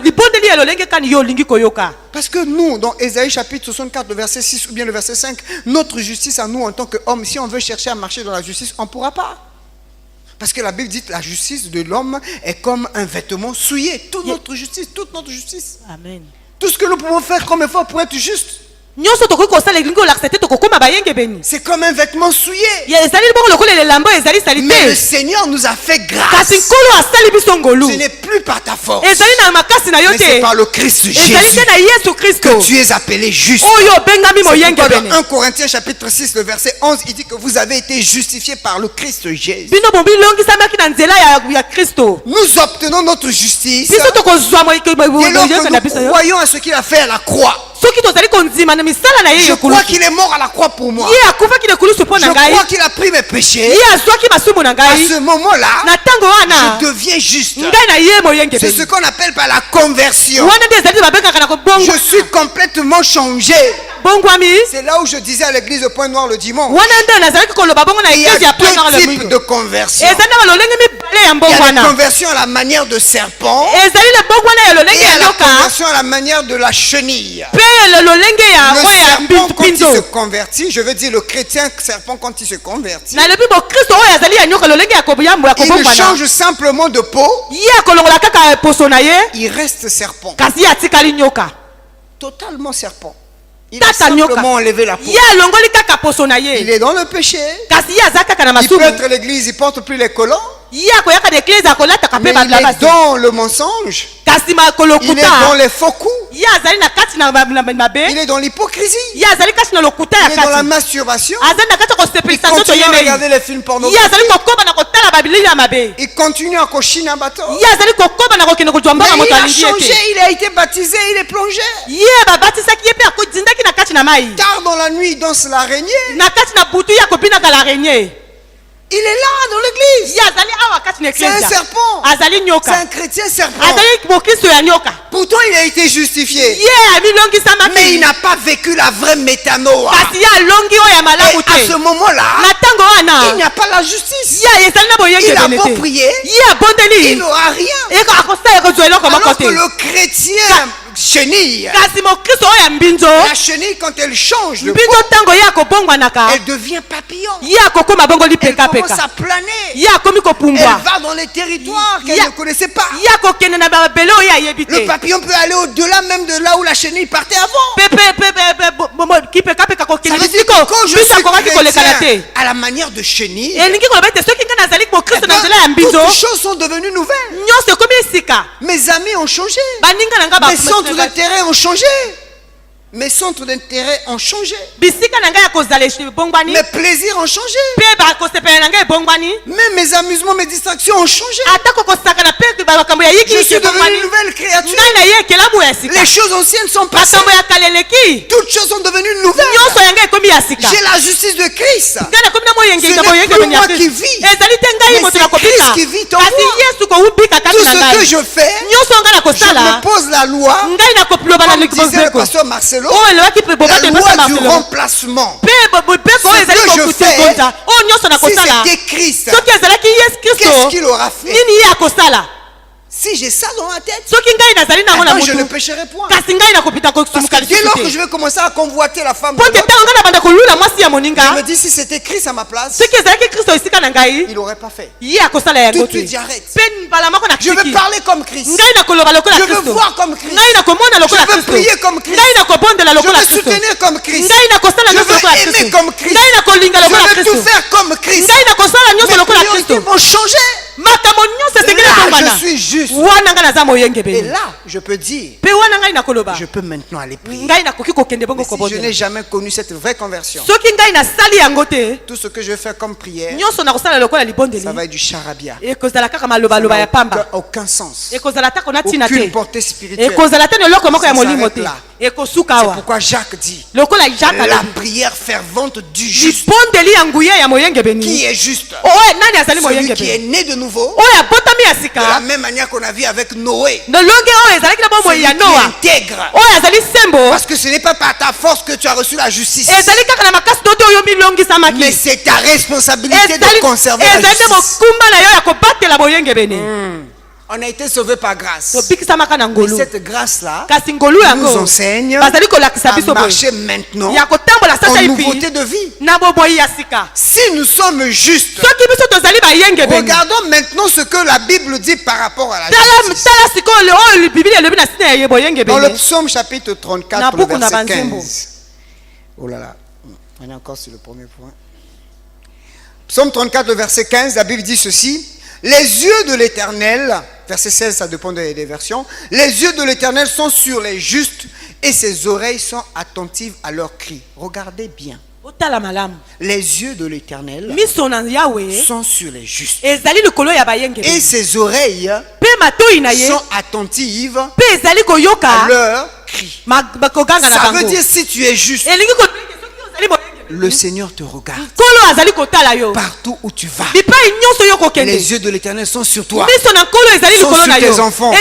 libondeli ya lolenge kani yo olingi koyoka Parce que nous, dans Ésaïe chapitre 64, le verset 6 ou bien le verset 5, notre justice à nous en tant qu'hommes, si on veut chercher à marcher dans la justice, on ne pourra pas. Parce que la Bible dit que la justice de l'homme est comme un vêtement souillé. Toute notre justice, amen tout ce que nous pouvons faire comme effort pour être juste, nyonso tokoki kosala elingi olakisa te tokokóma bayengebeni c'est comme un vêtement souillé. ezali bongo lokola elamba oyo ezali sali Mais le te Seigneur nous a fait grâce. kasi nkolo asali biso ngolu Ce n'est plus par ta force, ezali na makasi na yo mais c'est te par le Christ ezali Jésus te na yesu kristo que tu es appelé juste. oyo obengami C'est pourquoi moyengebene dans 1 Corinthiens chapitre 6, le verset 11, il dit que vous avez été justifiés par le Christ Jésus. bino bilongisamaki na nzela ya kristo Nous obtenons notre justice biso tokozwa dès lors moyenga na que biso nous yo croyons à ce qu'il a fait à la croix. soki tozali kondima na misala na ye Je ekulu crois qu'il est mort à la croix pour moi. ye akufaki na ekulusu mpo Je na ngai crois qu'il a pris mes péchés. ye azwaki masumu na À ngai ce moment-là, na ntango wana je deviens juste. ngai na ye C'est ce moyengebeni qu'on appelle par la conversion. wana nde ezali babengaka na kobongwa Je suis complètement changé. bongwami C'est là où je disais à l'église au Point Noir le dimanche. wana nde nazalaki koloba bongo na Il y a eglise ya panara deux le types mwingo de conversion. ezali na balolenge mibale ya Il y a la mbongwana conversion à la manière de serpent ezali na bongwana ya et lolenge il y ya a la nyoka conversion à la manière de la chenille. mpe lolenge ya Le oyo ya serpent, quand il se mpindo convertit, je veux dire le chrétien serpent, quand il se convertit, nalobi bokristo oyo azali ya nyoka lolenge ya koyambo ya il kobongwana change simplement de peau, ye akolongola kaka poso na ye il reste serpent. kasi ye atikali nyoka Totalement serpent. Il a simplement enlevé la peau. Il est dans le péché. Il prêtre l'église, il ne porte plus les collants. Mais il est dans le mensonge. Il est dans les faux coups. Il est dans l'hypocrisie. Il est dans la masturbation. Il continue à regarder les films pornographiques. Il continue à cocher un bateau. Mais il a changé, il a été baptisé, il est plongé. Tard dans la nuit, il danse l'araignée. Il est là dans l'église. C'est un serpent. C'est un chrétien serpent. Pourtant il a été justifié. Mais il n'a pas vécu la vraie métanoïa. Et à ce moment-là, il n'y a pas la justice. Il a beau prier, il n'aura rien. Alors que le chrétien chenille, la chenille quand elle change de peau, elle devient papillon. Elle commence à planer. Elle va dans les territoires qu'elle ne connaissait pas. Le papillon peut aller au-delà même de là où la chenille partait avant. Ça veut dire que quand je suis chrétien à la manière de chenille, toutes les choses sont devenues nouvelles. Mes amis ont changé. Mes centres d'intérêt ont changé. Mes centres d'intérêt ont changé. Mes plaisirs ont changé. Même mes amusements, mes distractions ont changé. Je suis devenu une nouvelle créature. Les choses anciennes sont passées. Toutes choses sont devenues nouvelles. J'ai la justice de Christ. Ce n'est plus moi qui vis, mais c'est Christ qui vit en moi. Tout ce que je fais, je me pose la loi, comme disait le pasteur Marcelo, la loi du remplacement. Ce que je fais, si c'était Christ, qu'est-ce qu'il aura fait? Si j'ai ça dans la tête, alors je ne pécherai point. Parce que dès lors que je vais commencer à convoiter la femme de l'autre, je me dis si c'était Christ à ma place, il n'aurait pas fait. Tout de suite j'arrête. Je veux parler comme Christ. Je veux voir comme Christ. Je veux prier comme Christ. Je veux soutenir comme Christ. Je veux aimer comme Christ. Je veux tout faire comme Christ. Mes priorités vont changer. Là, je suis juste. Et là, je peux dire, je peux maintenant aller prier. Mais si je n'ai jamais connu cette vraie conversion, tout ce que je vais faire comme prière, ça va être du charabia. Aucun sens. Aucune portée spirituelle. C'est pourquoi Jacques dit la prière fervente du juste. Qui est juste? Celui qui est né de nouveau. De la même manière qu'on a vu avec Noé. Celui qui intègre. Parce que ce n'est pas par ta force que tu as reçu la justice. Mais c'est ta responsabilité de conserver la justice. On a été sauvé par grâce. Mais cette grâce-là nous enseigne à marcher maintenant en nouveauté de vie. Si nous sommes justes, regardons maintenant ce que la Bible dit par rapport à la justice. Dans le psaume chapitre 34, le verset 15. Oh là là, on est encore sur le premier point. Psaume 34, le verset 15, la Bible dit ceci. Les yeux de l'Éternel, verset 16, ça dépend des versions. Les yeux de l'Éternel sont sur les justes et ses oreilles sont attentives à leurs cris. Regardez bien. Les yeux de l'Éternel sont sur les justes et ses oreilles sont attentives à leurs cris. Ça veut dire si tu es juste, le Seigneur te regarde partout où tu vas. Les yeux de l'Éternel sont sur toi, sont sur tes enfants,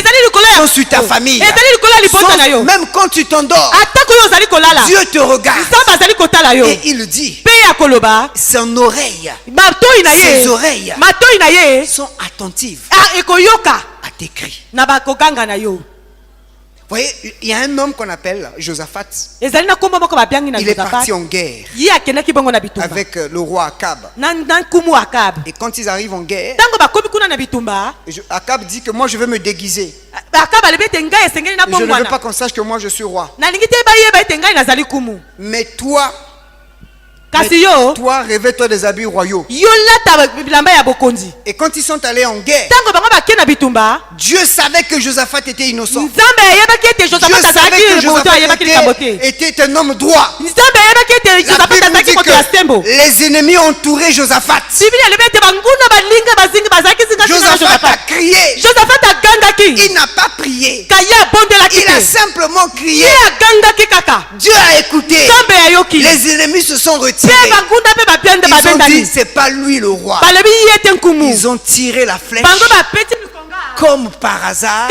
sont sur ta famille, sont, même quand tu t'endors, Dieu te regarde. Et il dit, son oreille, ses oreilles sont attentives à tes cris. Vous voyez, il y a un homme qu'on appelle Josaphat. Il est parti en guerre avec le roi Akab. Et quand ils arrivent en guerre, Akab dit que moi je veux me déguiser. Je ne veux pas qu'on sache que moi je suis roi. Mais toi, toi, revêt-toi des habits royaux. Et quand ils sont allés en guerre, Dieu savait que Josaphat était innocent. Dieu savait que Josaphat était un homme droit. La Bible nous dit que les ennemis ont entouré Josaphat. Josaphat a crié. Il n'a pas prié. Il a simplement crié. Dieu a écouté. Les ennemis se sont retirés. Ils ont dit c'est pas lui le roi. Ils ont tiré la flèche. Comme par hasard,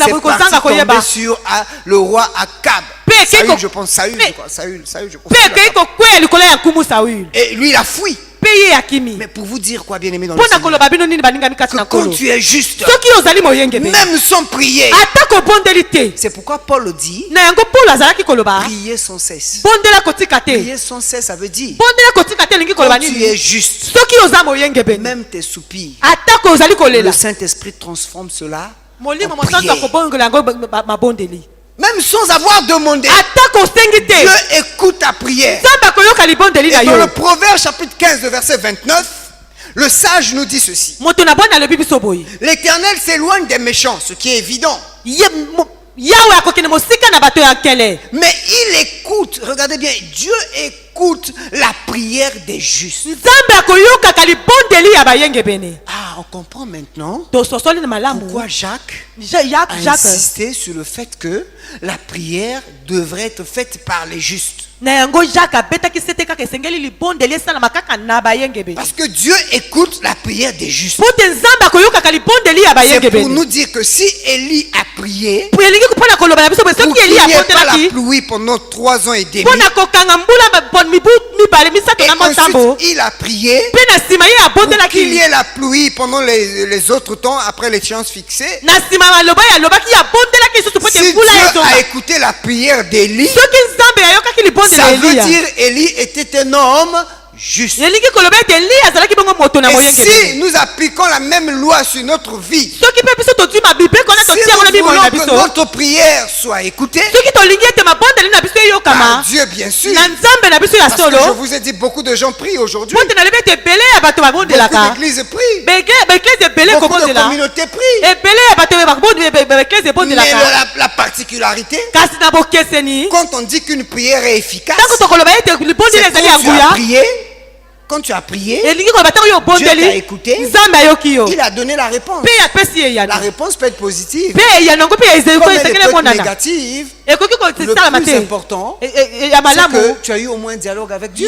c'est parti tomber sur le roi Akab. Saül, je pense. Saül, je pense. Et lui, il a fui. Mais pour vous dire quoi, bien aimé dans le Seigneur, que quand tu es juste, même sans prier, c'est pourquoi Paul dit prier sans cesse. Prier sans cesse, ça veut dire quand tu es juste, même tes soupirs, le Saint-Esprit transforme cela en prière. Même sans avoir demandé, Dieu écoute ta prière. Et dans le Proverbe chapitre 15, verset 29, le sage nous dit ceci. L'Éternel s'éloigne des méchants, ce qui est évident. Mais il écoute, regardez bien, Dieu écoute la prière des justes. Ah, on comprend maintenant pourquoi Jacques a insisté sur le fait que la prière devrait être faite par les justes. Parce que Dieu écoute la prière des justes. C'est pour nous dire que si Élie a prié pour qu'il n'y ait pas la pluie pendant 3 ans et demi, et ensuite il a prié pour qu'il y ait la pluie pendant les autres temps après l'échéance fixée, si Dieu a écouté la prière d'Élie, ça veut dire Élie était un homme juste. Et si nous appliquons la même loi sur notre vie, si nous voulons que notre prière soit écoutée par Dieu, bien sûr, parce que je vous ai dit, beaucoup de gens prient aujourd'hui, beaucoup d'églises prient, beaucoup de communautés prient, mais la particularité, quand on dit qu'une prière est efficace, c'est quand tu as prié, Dieu t'a écouté, il a donné la réponse. La réponse peut être positive, comme elle peut être négative. Le plus important, c'est que tu as eu au moins un dialogue avec Dieu.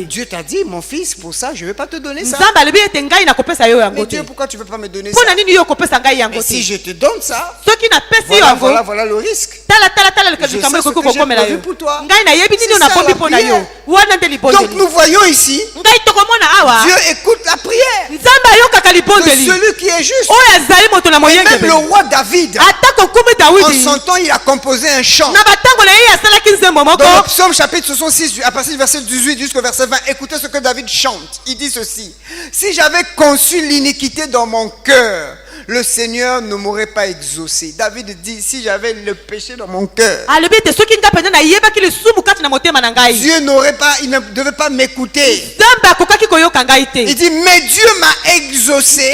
Dieu t'a dit, mon fils, pour ça, je ne vais pas te donner ça. Mais Dieu, pourquoi tu ne veux pas me donner ça? Mais si je te donne ça, voilà le risque. Je sais ce que j'ai prévu pour toi. C'est ça, la prière. Donc nous voyons ici, Dieu écoute la prière de celui qui est juste. Et même le roi David, en son temps, il a composé un chant. Dans le psaume chapitre 66, à partir du verset 18 jusqu'au verset 20, écoutez ce que David chante. Il dit ceci: si j'avais conçu l'iniquité dans mon cœur, le Seigneur ne m'aurait pas exaucé. David dit, si j'avais le péché dans mon cœur, Dieu il ne devait pas m'écouter. Il dit, mais Dieu m'a exaucé.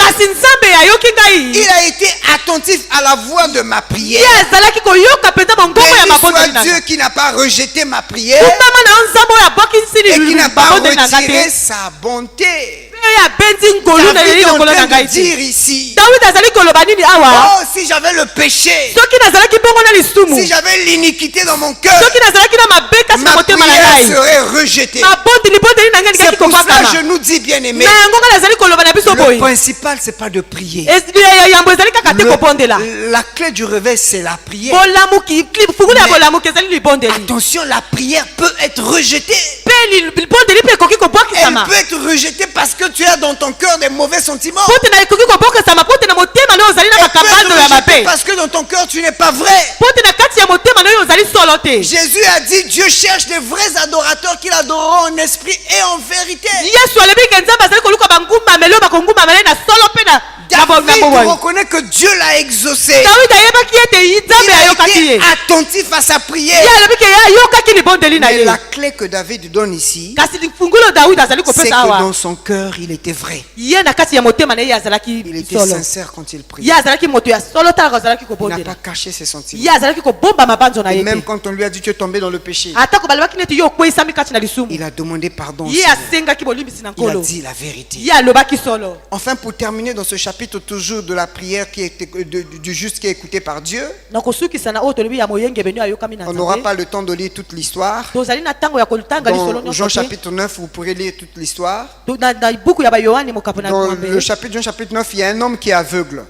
Il a été attentif à la voix de ma prière. Béni soit Dieu qui n'a pas rejeté ma prière et qui n'a pas retiré sa bonté. David est en train de dire ici, oh, si j'avais le péché, si j'avais l'iniquité dans mon cœur, ma prière serait rejetée. C'est pour cela que je nous dis, bien aimé, le principal c'est pas de prier. La clé du réveil c'est la prière. Mais attention, la prière peut être rejetée. Elle peut être rejetée parce que tu as dans ton cœur des mauvais sentiments. Elle peut être rejetée parce que dans ton cœur tu n'es pas vrai. Jésus a dit, Dieu cherche des vrais adorateurs qui l'adoreront en esprit et en vérité. David David reconnaît que Dieu l'a exaucé. Dawidi ayebaki ete Il nzambe a ayokaki été ye. attentif à sa prière. Ye alobiki ye ayokaki libondeli na Mais ye. la clé que David donne ici, Kasi lifungulo Dawidi azali c'est kopesa que awa. dans son cœur, il était vrai. Ye na kati ya motema na ye azalaki Il était solo. sincère quand il priait. Ye azalaki moto ya solo talaka azalaki Il n'a kobondela. pas caché ses sentiments. Ye azalaki kobomba mabanzo na Et ye même te. quand on lui a dit tu es tombé dans le péché, Atako balobaki neti yo okweyisami kati na lisumu. il a demandé pardon. au Ye Seigneur. asengaki bolimbisi na Il a nkolo. dit la vérité. Ye alobaki solo. Enfin, pour terminer dans ce chapitre toujours de la prière du juste qui est écouté par Dieu, Na kosukisa na oyo tolobi ya moyenge beno ayokami na on n'aura nzambe. pas le temps de lire toute l'histoire. Tozali na ntango ya kolutanga lisolo Dans Jean nyonso te. chapitre 9, vous pourrez lire toute l'histoire. Na buku ya bayohane mokapo na Dans mwambe. le chapitre Jean chapitre 9, il y a un homme qui est aveugle.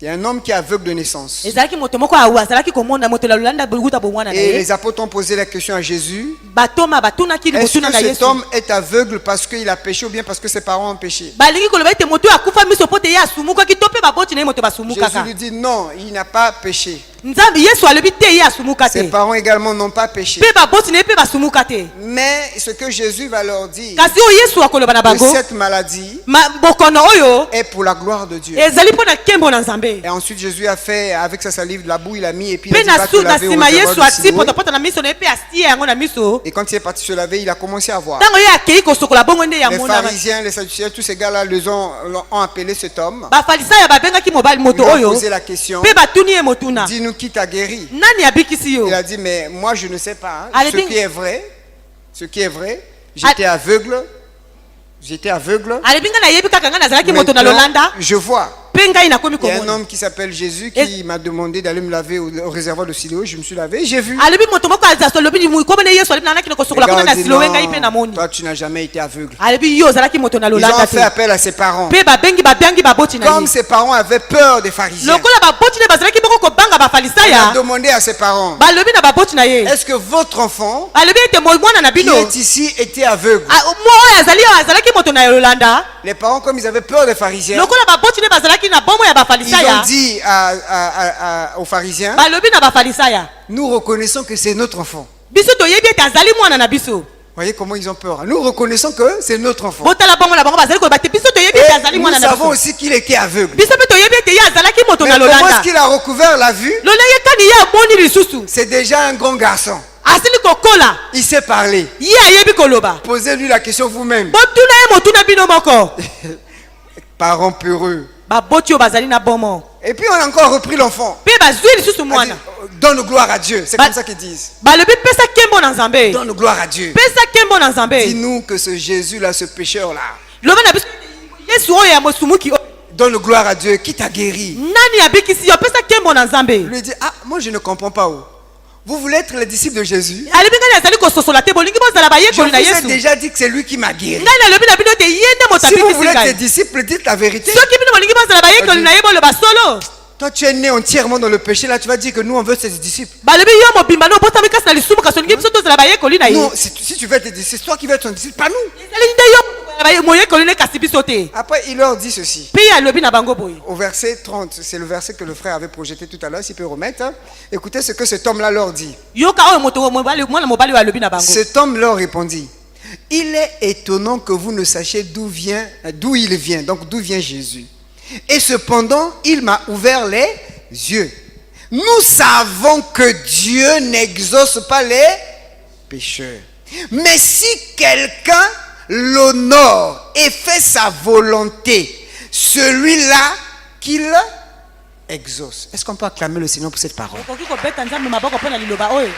Il y a un homme qui est aveugle de naissance. ezalaki moto moko awa azalaki komona moto la lolanda bukuta bomwana na Et ye. les apôtres ont posé la question à Jésus. Batoma batunaki Est-ce libotuna na que cet yesu. homme est aveugle parce qu'il a péché ou bien parce que ses parents ont péché? balingi koloba ete moto oyo akufa miso po te ye asumukaki to mpe baboti na ye moto Jésus basumukaka. lui dit non, il n'a pas péché. nzambe yesu alobi te ye asumuka Ses te parents également n'ont pas péché. mpe baboti na ye mpe basumuka te. Mais ce que Jésus va leur dire, kasi oyo yesu akoloba na que bango cette maladie bokono oyo est pour la gloire de Dieu. ezali mpo na nkembo na nzambe. Et ensuite Jésus a fait avec sa salive de la boue, il a mis et puis il mpe a dit va te na laver au nsima réservoir yesu de ati Siloé. potapota na miso na ye mpe asie yango na miso. Et quand il est parti se laver, il a commencé à voir. ntango ye akei kosokola bongo nde Les yamonama. pharisiens, les sadducéens, tous ces gars-là ont appelé cet homme. bafalisaya babengaki mobali Ils moto lui ont oyo posé la question, mpe batuni ye motuna dis-nous qui t'a guéri. nani abikisi yo. Il a dit, mais moi je ne sais pas. Allez, Ce ding. qui est vrai, j'étais aveugle. alobi ngai nayebi kaka ngai nazalaki moto na Maintenant, lolanda je vois. mpe ngai nakomi Il y a un komona. homme qui s'appelle Jésus qui m'a demandé d'aller me laver au réservoir de Siloé. Je me suis lavé et j'ai vu. alobi moto moko azalobi komona yesu alobi nanaki na Les kosokola gars kuna ont na dit, silowe non, ngai mpe namoni. toi tu n'as jamais été aveugle. alobi yo ozalaki moto na Ils ont lolanda fait te appel à ses parents. mpe babengi baboti na Comme ye ses parents avaient peur des pharisiens, lokola baboti ne bazalaki bongo kobanga il a bafalisaya demandé à ses parents, balobi na baboti na ye est-ce que votre enfant alobi ete mwana na qui bino est ici était aveugle? mwa oyo azalaki moto na lolanda Les parents, comme ils avaient peur des pharisiens, lokola baboti ne bazalaki na bomo ya ils ont bafalisaya dit aux pharisiens, balobi na bafalisaya nous reconnaissons que c'est notre enfant. biso toyebi ete azali mwana na biso. Voyez comment ils ont peur. Nous reconnaissons que c'est notre enfant. botala bongo na bango bazali koloba te biso toyebi ete azali Et nous mwana na savons biso. aussi qu'il était aveugle. biso mpe toyebi ete ye azalaki moto Mais na comment lolanda est-ce qu'il a recouvert la vue? lolenge kani ye amoni lisusu C'est déjà un grand garçon. asili kokola Il sait parler. ye ayebi koloba. Posez-lui la question vous-même. botuna ye motuna bino moko Parents peureux. baboti oyo bazali na bomo Et puis on a encore repris l'enfant. mpe bazwi lisusu On a dit, mwana donne gloire à Dieu. C'est Bah- comme ça qu'ils disent. balobi pesa nkembo na nzambe Donne gloire à Dieu. pesa nkembo na nzambe Dis-nous que ce Jésus-là, ce pécheur-là, loba na biso yesu oyo ya mosumuki oyo donne gloire à Dieu qui t'a guéri. nani abikisi yo pesa nkembo na nzambe. Il lui dit, ah, moi je ne comprends pas où. Vous voulez être les disciples de Jésus? alobi ngai azali kososola te bolingi bozala Je bayekoli vous na ai yesu déjà dit que c'est lui qui m'a guéri. ngai nalobi na bino te ye nde moto Si vous abikisi voulez être ses ngai disciples, dites la vérité. soki bino bolingi bozala bayekoli na ye boloba solo. Toi, tu es né entièrement dans le péché. Là, tu vas dire que nous, on veut ses disciples. balobi yo mobimba no obotami kasi na lisumu kasi olingi biso tozala bayekoli na ye Non, si tu veux être tes disciples, c'est toi qui veux être ton disciple, pas nous. ezali nde yo moyekoli ne kasi biso te. Après, il leur dit ceci. mpe ye alobi na bango boye Au verset 30, c'est le verset que le frère avait projeté tout à l'heure, s'il peut remettre. Hein. Écoutez ce que cet homme-là leur dit. yoka oyo mwana mobali oyo alobi na bango Cet homme leur répondit, il est étonnant que vous ne sachiez d'où il vient, donc d'où vient Jésus. Et cependant, il m'a ouvert les yeux. Nous savons que Dieu n'exauce pas les pécheurs. Mais si quelqu'un l'honore et fait sa volonté, celui-là qu'il exauce. Est-ce qu'on peut acclamer le Seigneur pour cette parole? okoki kobeta nzambe maboko mpo na liloba oyo.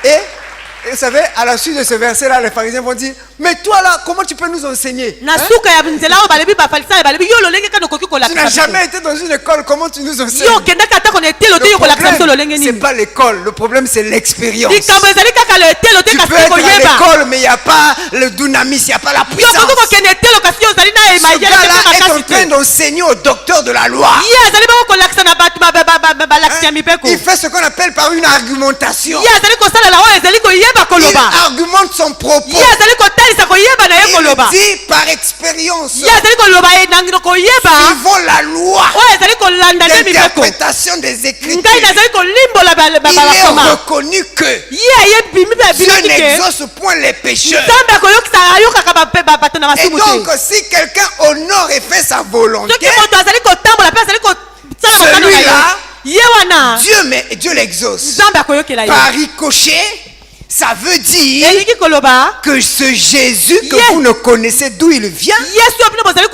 Et vous savez, à la suite de ce verset-là, les pharisiens vont dire, mais toi là, comment tu peux nous enseigner? na Hein? suka ya nzela oyo balebi bafalisaya balebi yo lolenge kani okoki Tu n'as kolakisa jamais été dans une école, comment tu nous enseignes? yo okendaki ata kona etelo te Le yo kolakisa biso lolenge problème, c'est nini pas l'école, le problème c'est l'expérience. likambo ezali kaka lo etelo te Tu peux kasi être à koyeba l'école, mais il n'y a pas le dunamis, il n'y a pas la yo puissance. okoki kokende etelo kasi yo ozali na Ce mayele te gars-là est en makasi train te d'enseigner au docteur de la loi. ye azali bongo kolakisa na bato il fait ce qu'on appelle par une argumentation. ye azali kosala oyo ezali koyeba Il koloba argumente son propos. ye azali kotalisa koyeba na ye Il koloba dit par expérience, ye azali koloba na koyeba suivant la loi oyo ezali kolanda nde mibeko d'interprétation des ngai Écritures, nazali kolimbola il est bakoma reconnu que ye ayebimi Dieu bimiki ke n'exauce point les pécheurs. nzambe ayokaka bato na Et masumu donc, te si quelqu'un honore et fait sa volonté, soki moto azali kotambola mpe azali kosala mokano na celui-là, ye ye wana Dieu l'exauce. nzambe akoyokela ye Par ricochet, ça veut dire elingi koloba que ce Jésus que Yes. vous ne connaissez d'où il vient, yesu oyo bino bozali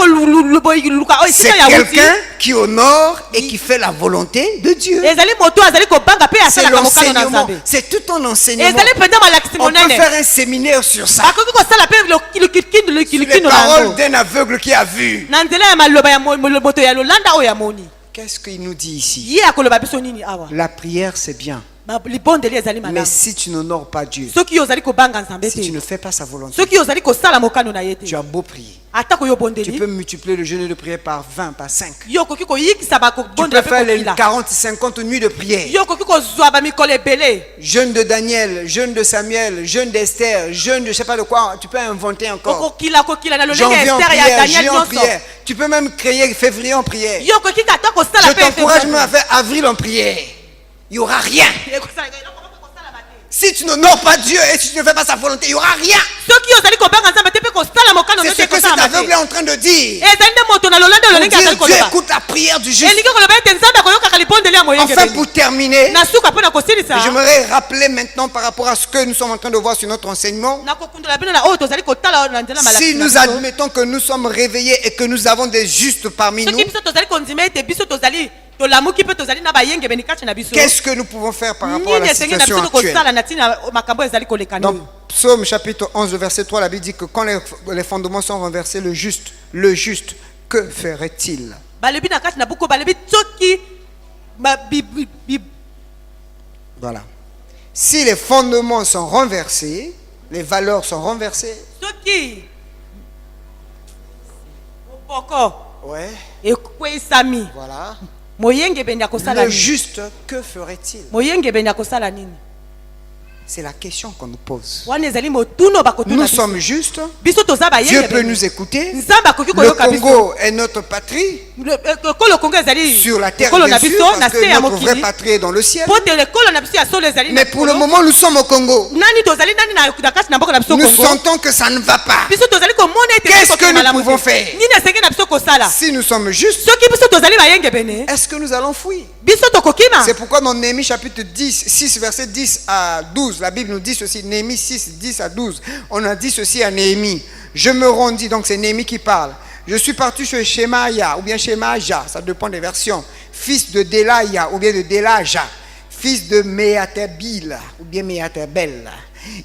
koluka oyo c'est esika ya wuti quelqu'un qui honore et qui fait la volonté de Dieu. ezali moto oyo azali kobanga mpe C'est asalaka mokano na l'enseignement. nzambe C'est tout un enseignement. ezali mpenza malakisi On peut monene faire un séminaire sur ça. bakoki kosala mpe Les kilikino na paroles yango d'un aveugle qui a vu. na nzela ya maloba ya moto ya lolanda oyo amoni Qu'est-ce qu'il nous dit ici? ye akoloba biso nini awa La prière, c'est bien. libondeli ezali Mais malamu si tu n'honores pas Dieu, soki yo ozali kobanga nzambe si tu ne te fais pas sa volonté, soki yo ozali kosala mokano na ye te tu as beau prier. atako yo Tu bondeli peux multiplier le jeûne de prière par 20, par 5. yo okoki koyikisa Tu peux bakobondela faire mpe les kokila 40, 50 nuits de prière. yo okoki kozwa bamikolo ebele Jeûne de Daniel, jeûne de Samuel, jeûne d'Esther, jeûne de je sais pas de quoi. Tu peux inventer encore. okokila na lolenge Janvier en ester ya prière, daniel juillet en nyonso prière. Tu peux même créer février en prière. yo okoki kata Je kosala mpe t'encourage même à faire avril en prière. Il n'y aura rien. Si tu n'honores pas Dieu et si tu ne fais pas sa volonté, il n'y aura rien. soki yo ozali kobanga nzambe te mpe kosala mokano C'est ce que cet aveugle est en train de dire. ezali nde moto na lolenge Pour ololenge dire, azali Dieu koloba écoute la prière du juste. elingi koloba ete nzambe akoyokaka libondeli ya moyenge Enfin, pour terminer, na suka mpo na kosilisa j'aimerais rappeler maintenant par rapport à ce que nous sommes en train de voir sur notre enseignement. nakokundola bino na oyo tozali kotala na nzela malakisi Si na nous biso. admettons que nous sommes réveillés et que nous avons des justes parmi nous, soki biso tozali kondima ete biso tozali tolamuki mpe tozali na bayengebeni kati na biso qu'est-ce que nous pouvons faire par rapport à nini la esengeli na situation biso tokosala actuelle? na ntina makambo oyo ezali kolekana Dans oyo Psaume chapitre 11, verset 3, la Bible dit que quand les fondements sont renversés, le juste, que ferait-il? balebi na kati na buku balebi soki Voilà. Si les fondements sont renversés, les valeurs sont renversées, soki moboko ouais, ekwesami voilà. moyengebeni akosala Le nini juste, que ferait-il? moyengebeni akosala nini C'est la question qu'on nous pose. wana ezali motuno bakotuna Nous biso sommes justes, biso toza Dieu peut bayengebeni nous écouter. nzambe akoki Le koyoka biso Congo est notre patrie ekolo kongo ezali sur la terre, ekolo bien na sûr, biso na parce se que ya notre vraie mokili patrie est dans le ciel. po te ekolo na biso ya solo ezali na Mais pour le likolo. moment, nous sommes au Congo. nani tozali nani na kati na mboka na biso Nous kongo sentons que ça ne va pas. biso tozali komona ete Qu'est-ce ezali que nous malamu pouvons te. faire? nini esenge na biso kosala Si nous sommes justes, soki biso tozali bayengebene est-ce que nous allons fuir? biso tokokima C'est pourquoi dans Néhémie chapitre 6, verset 10 à 12, la Bible nous dit ceci, Néhémie 6, 10 à 12, on a dit ceci à Néhémie, je me rendis, donc c'est Néhémie qui parle, je suis parti chez Shemaïa, ou bien Shemaja, ça dépend des versions, fils de Delaya, ou bien de Delaja, fils de Méatabil, ou bien Méatabel.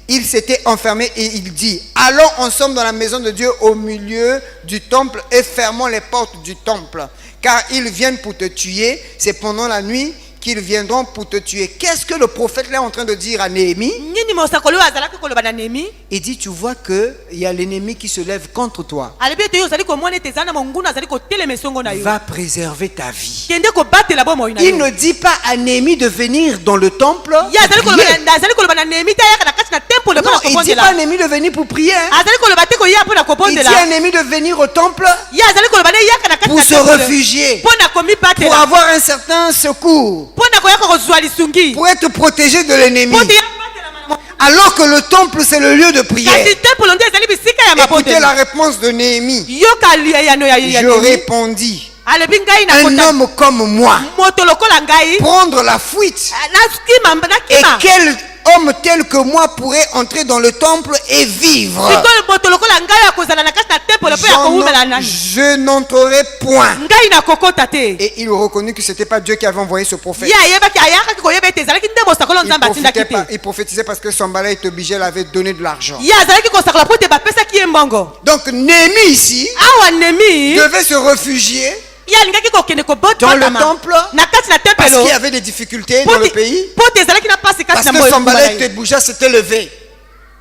Il s'était enfermé et il dit, allons ensemble dans la maison de Dieu au milieu du temple et fermons les portes du temple, car ils viennent pour te tuer, c'est pendant la nuit qu'ils viendront pour te tuer. Qu'est-ce que le prophète là est en train de dire à Néhémie? nini mosakoli oyo azalaki koloba na nemi Il dit, tu vois qu'il y a l'ennemi qui se lève contre toi. alobi ete yo ozali komona ete eza na monguna azali kotelema esongo na yo Va préserver ta vie. kende kobatela bomoi na Il yo ne dit pas à Néhémie de venir dans le temple. ye azali prier. koloba na nemi te ayaka na kati na tempole mpo Non, na il ne dit pas à kobondela Néhémie de venir pour prier. Hein. azali koloba te koya mpo na Il dit à kobondela Néhémie de venir au temple ye azali koloba ne eyaka na kati pour na se tempole réfugier, mpo na pour komibatela avoir un certain secours, mpo na koyaka kozwa lisungi pour être protégé de l'ennemi. mpo te ya kobatela malamu. Alors que le temple, c'est le lieu de prière. kasi tempole nde ezali bisika ya Écoutez la mabondela réponse de Néhémie. yoka yano ya Je nemi répondis, alobi ngai un nakota homme comme moi, moto lokola ngai prendre la fuite. nakima Et nakima quel homme tel que moi pourrait entrer dans le temple et vivre? sikoyo moto lokola ngai akozala na kati na tempole mpo ya kowumela nani Je n'entrerai point. ngai nakokota te Et il reconnut que ce n'était pas Dieu qui avait envoyé ce prophète. ye ayebaki ayakaki koyeba ete ezalaki nde mosakolo nzambe atindaki te Il prophétisait parce que Sanballat est obligé, elle avait donné de l'argent. ye azalaki kosakola mpo ete bapesaki ye mbongo Donc Néhémie ici awa nemi devait se réfugier ye alingaki kokende dans le kobotama temple na kati na parce tempelo qu'il y avait des difficultés dans le pays. mpo te ezalaki na pasi kati Parce na que mboka Sanballat na ye. et Tobija s'étaient levés.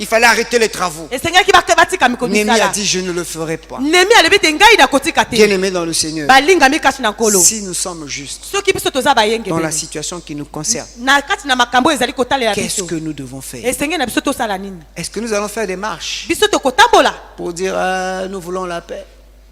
Il fallait arrêter les travaux. esengaki batikami Néhémie a komisala dit, je ne le ferai pas. nemi alobi te ngai nakotika te Bien-aimés dans le Seigneur, balingami kati na nkolo si nous sommes justes soki biso toza bayenge dans la situation qui nous concerne, na kati na makambo oyo ezali kotalela qu'est-ce biso que nous devons faire? esengeli na biso tosala nini Est-ce que nous allons faire des marches biso tokotambola pour dire ah, nous voulons la paix?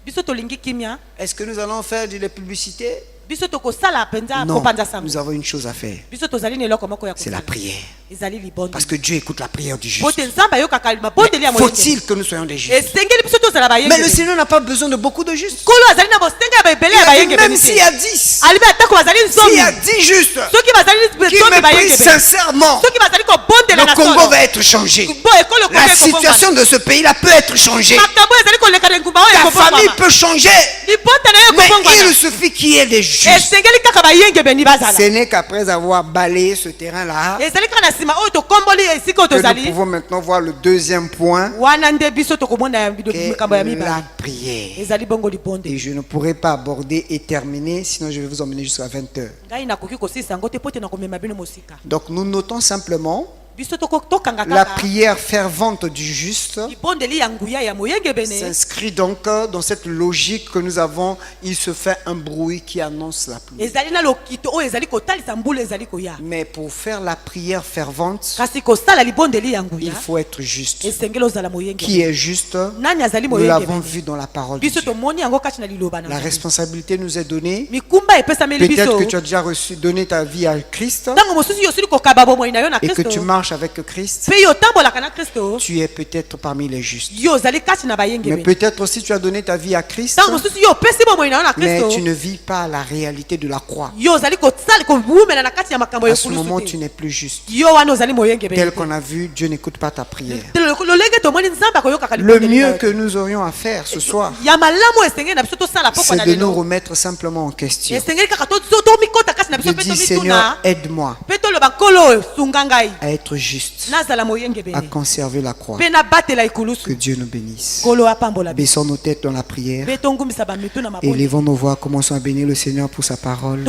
biso tolingi kimia Est-ce que nous allons faire de la publicité? biso tokosala mpenza Non, kopanza sango nous avons une chose à faire, biso tozali na eloko moko ya c'est la kosala prière. ezali libondo Parce que Dieu écoute la prière du juste. po te nzambe ayokaka mabondeli ya moyenge Faut-il que nous soyons des justes? esengeli biso tozala Mais le bayenge Seigneur n'a pas besoin de beaucoup de justes. nkolo azali na bosenga ya ebele ya Il a dit, bayenge même s'il y a 10, alibi atako bazali s'il nzomi y a 10 justes soki bazali qui nzomi me prient bayenge sincèrement, soki bazali kobondela le na Congo solo va être changé. bo ekolo La situation de ce pays-là peut être changée. makambo ezali koleka na engumba oyo Ta famille ekobongwama peut changer. libota na yo Mais ekobongwana il suffit qu'il y ait des justes. esengeli kaka bayenge beni bazala Ce n'est qu'après avoir balayé ce terrain-là ezali kaka na nsima oyo tokomboli esika oyo que nous tozali pouvons maintenant voir le deuxième point, wana nde biso tokomona qui est makambo ya la mibale prière. ezali bongo libonde Et je ne pourrai pas aborder et terminer, sinon je vais vous emmener jusqu'à 20 heures. ngai nakoki kosilisa yango te po te nakomema bino mosika Donc nous notons simplement biso tokanga la kaka prière fervente du juste libondeli ya nguya ya moyenge bene s'inscrit donc dans cette logique que nous avons. Il se fait un bruit qui annonce la pluie. ezali na lokito oyo ezali kotalisa mbula ezali koya Mais pour faire la prière fervente, kasi kosala libondeli ya il nguya faut être juste. esengeli ozala moyenge Qui est juste? nani azali Nous moyenge l'avons bene vu dans la parole de biso Dieu. tomoni yango kati na liloba na La Nzambe. responsabilité nous est donnée. mikumba epesameli Peut-être biso que tu as déjà reçu, donné ta vie à Christ ntango mosusu yo osili kokaba bomoi na yo na et que tu kristo marches avec Christ. mpe yo otambolaka na kristo Tu es peut-être parmi les justes. yo ozali kati na bayenge Mais bene peut-être aussi tu as donné ta vie à Christ, ntango mosusu yo opesi bomoi na yo na mais tu kristo ne vis pas la réalité de la croix. yo ozali kosala kowumela na kati ya makambo À ya ce moment, tu ekulusu te n'es plus juste. yo wana ozali moyenge Tel bene qu'on a vu, Dieu n'écoute pas ta prière. lolenge tomoni nzambe akoyokaka Le libondeli na mieux yo. que nous aurions à faire ce soir, ya malamu esengeli na biso tosala pokwa na c'est de nous lelo remettre simplement en question. esengeli kaka tomikota kasi na De biso mpe dire, Seigneur, tomituna aide-moi mpe toloba nkolo sunga ngai à être juste, nazala moyenge à bene conserver la croix. mpe nabatela Que ekulusu Dieu nous bénisse. nkolo apambola biso Baissons nos têtes dans la prière mpe tongumisa bamitu na et maboni élevons nos voix. Commençons à bénir le Seigneur pour sa parole.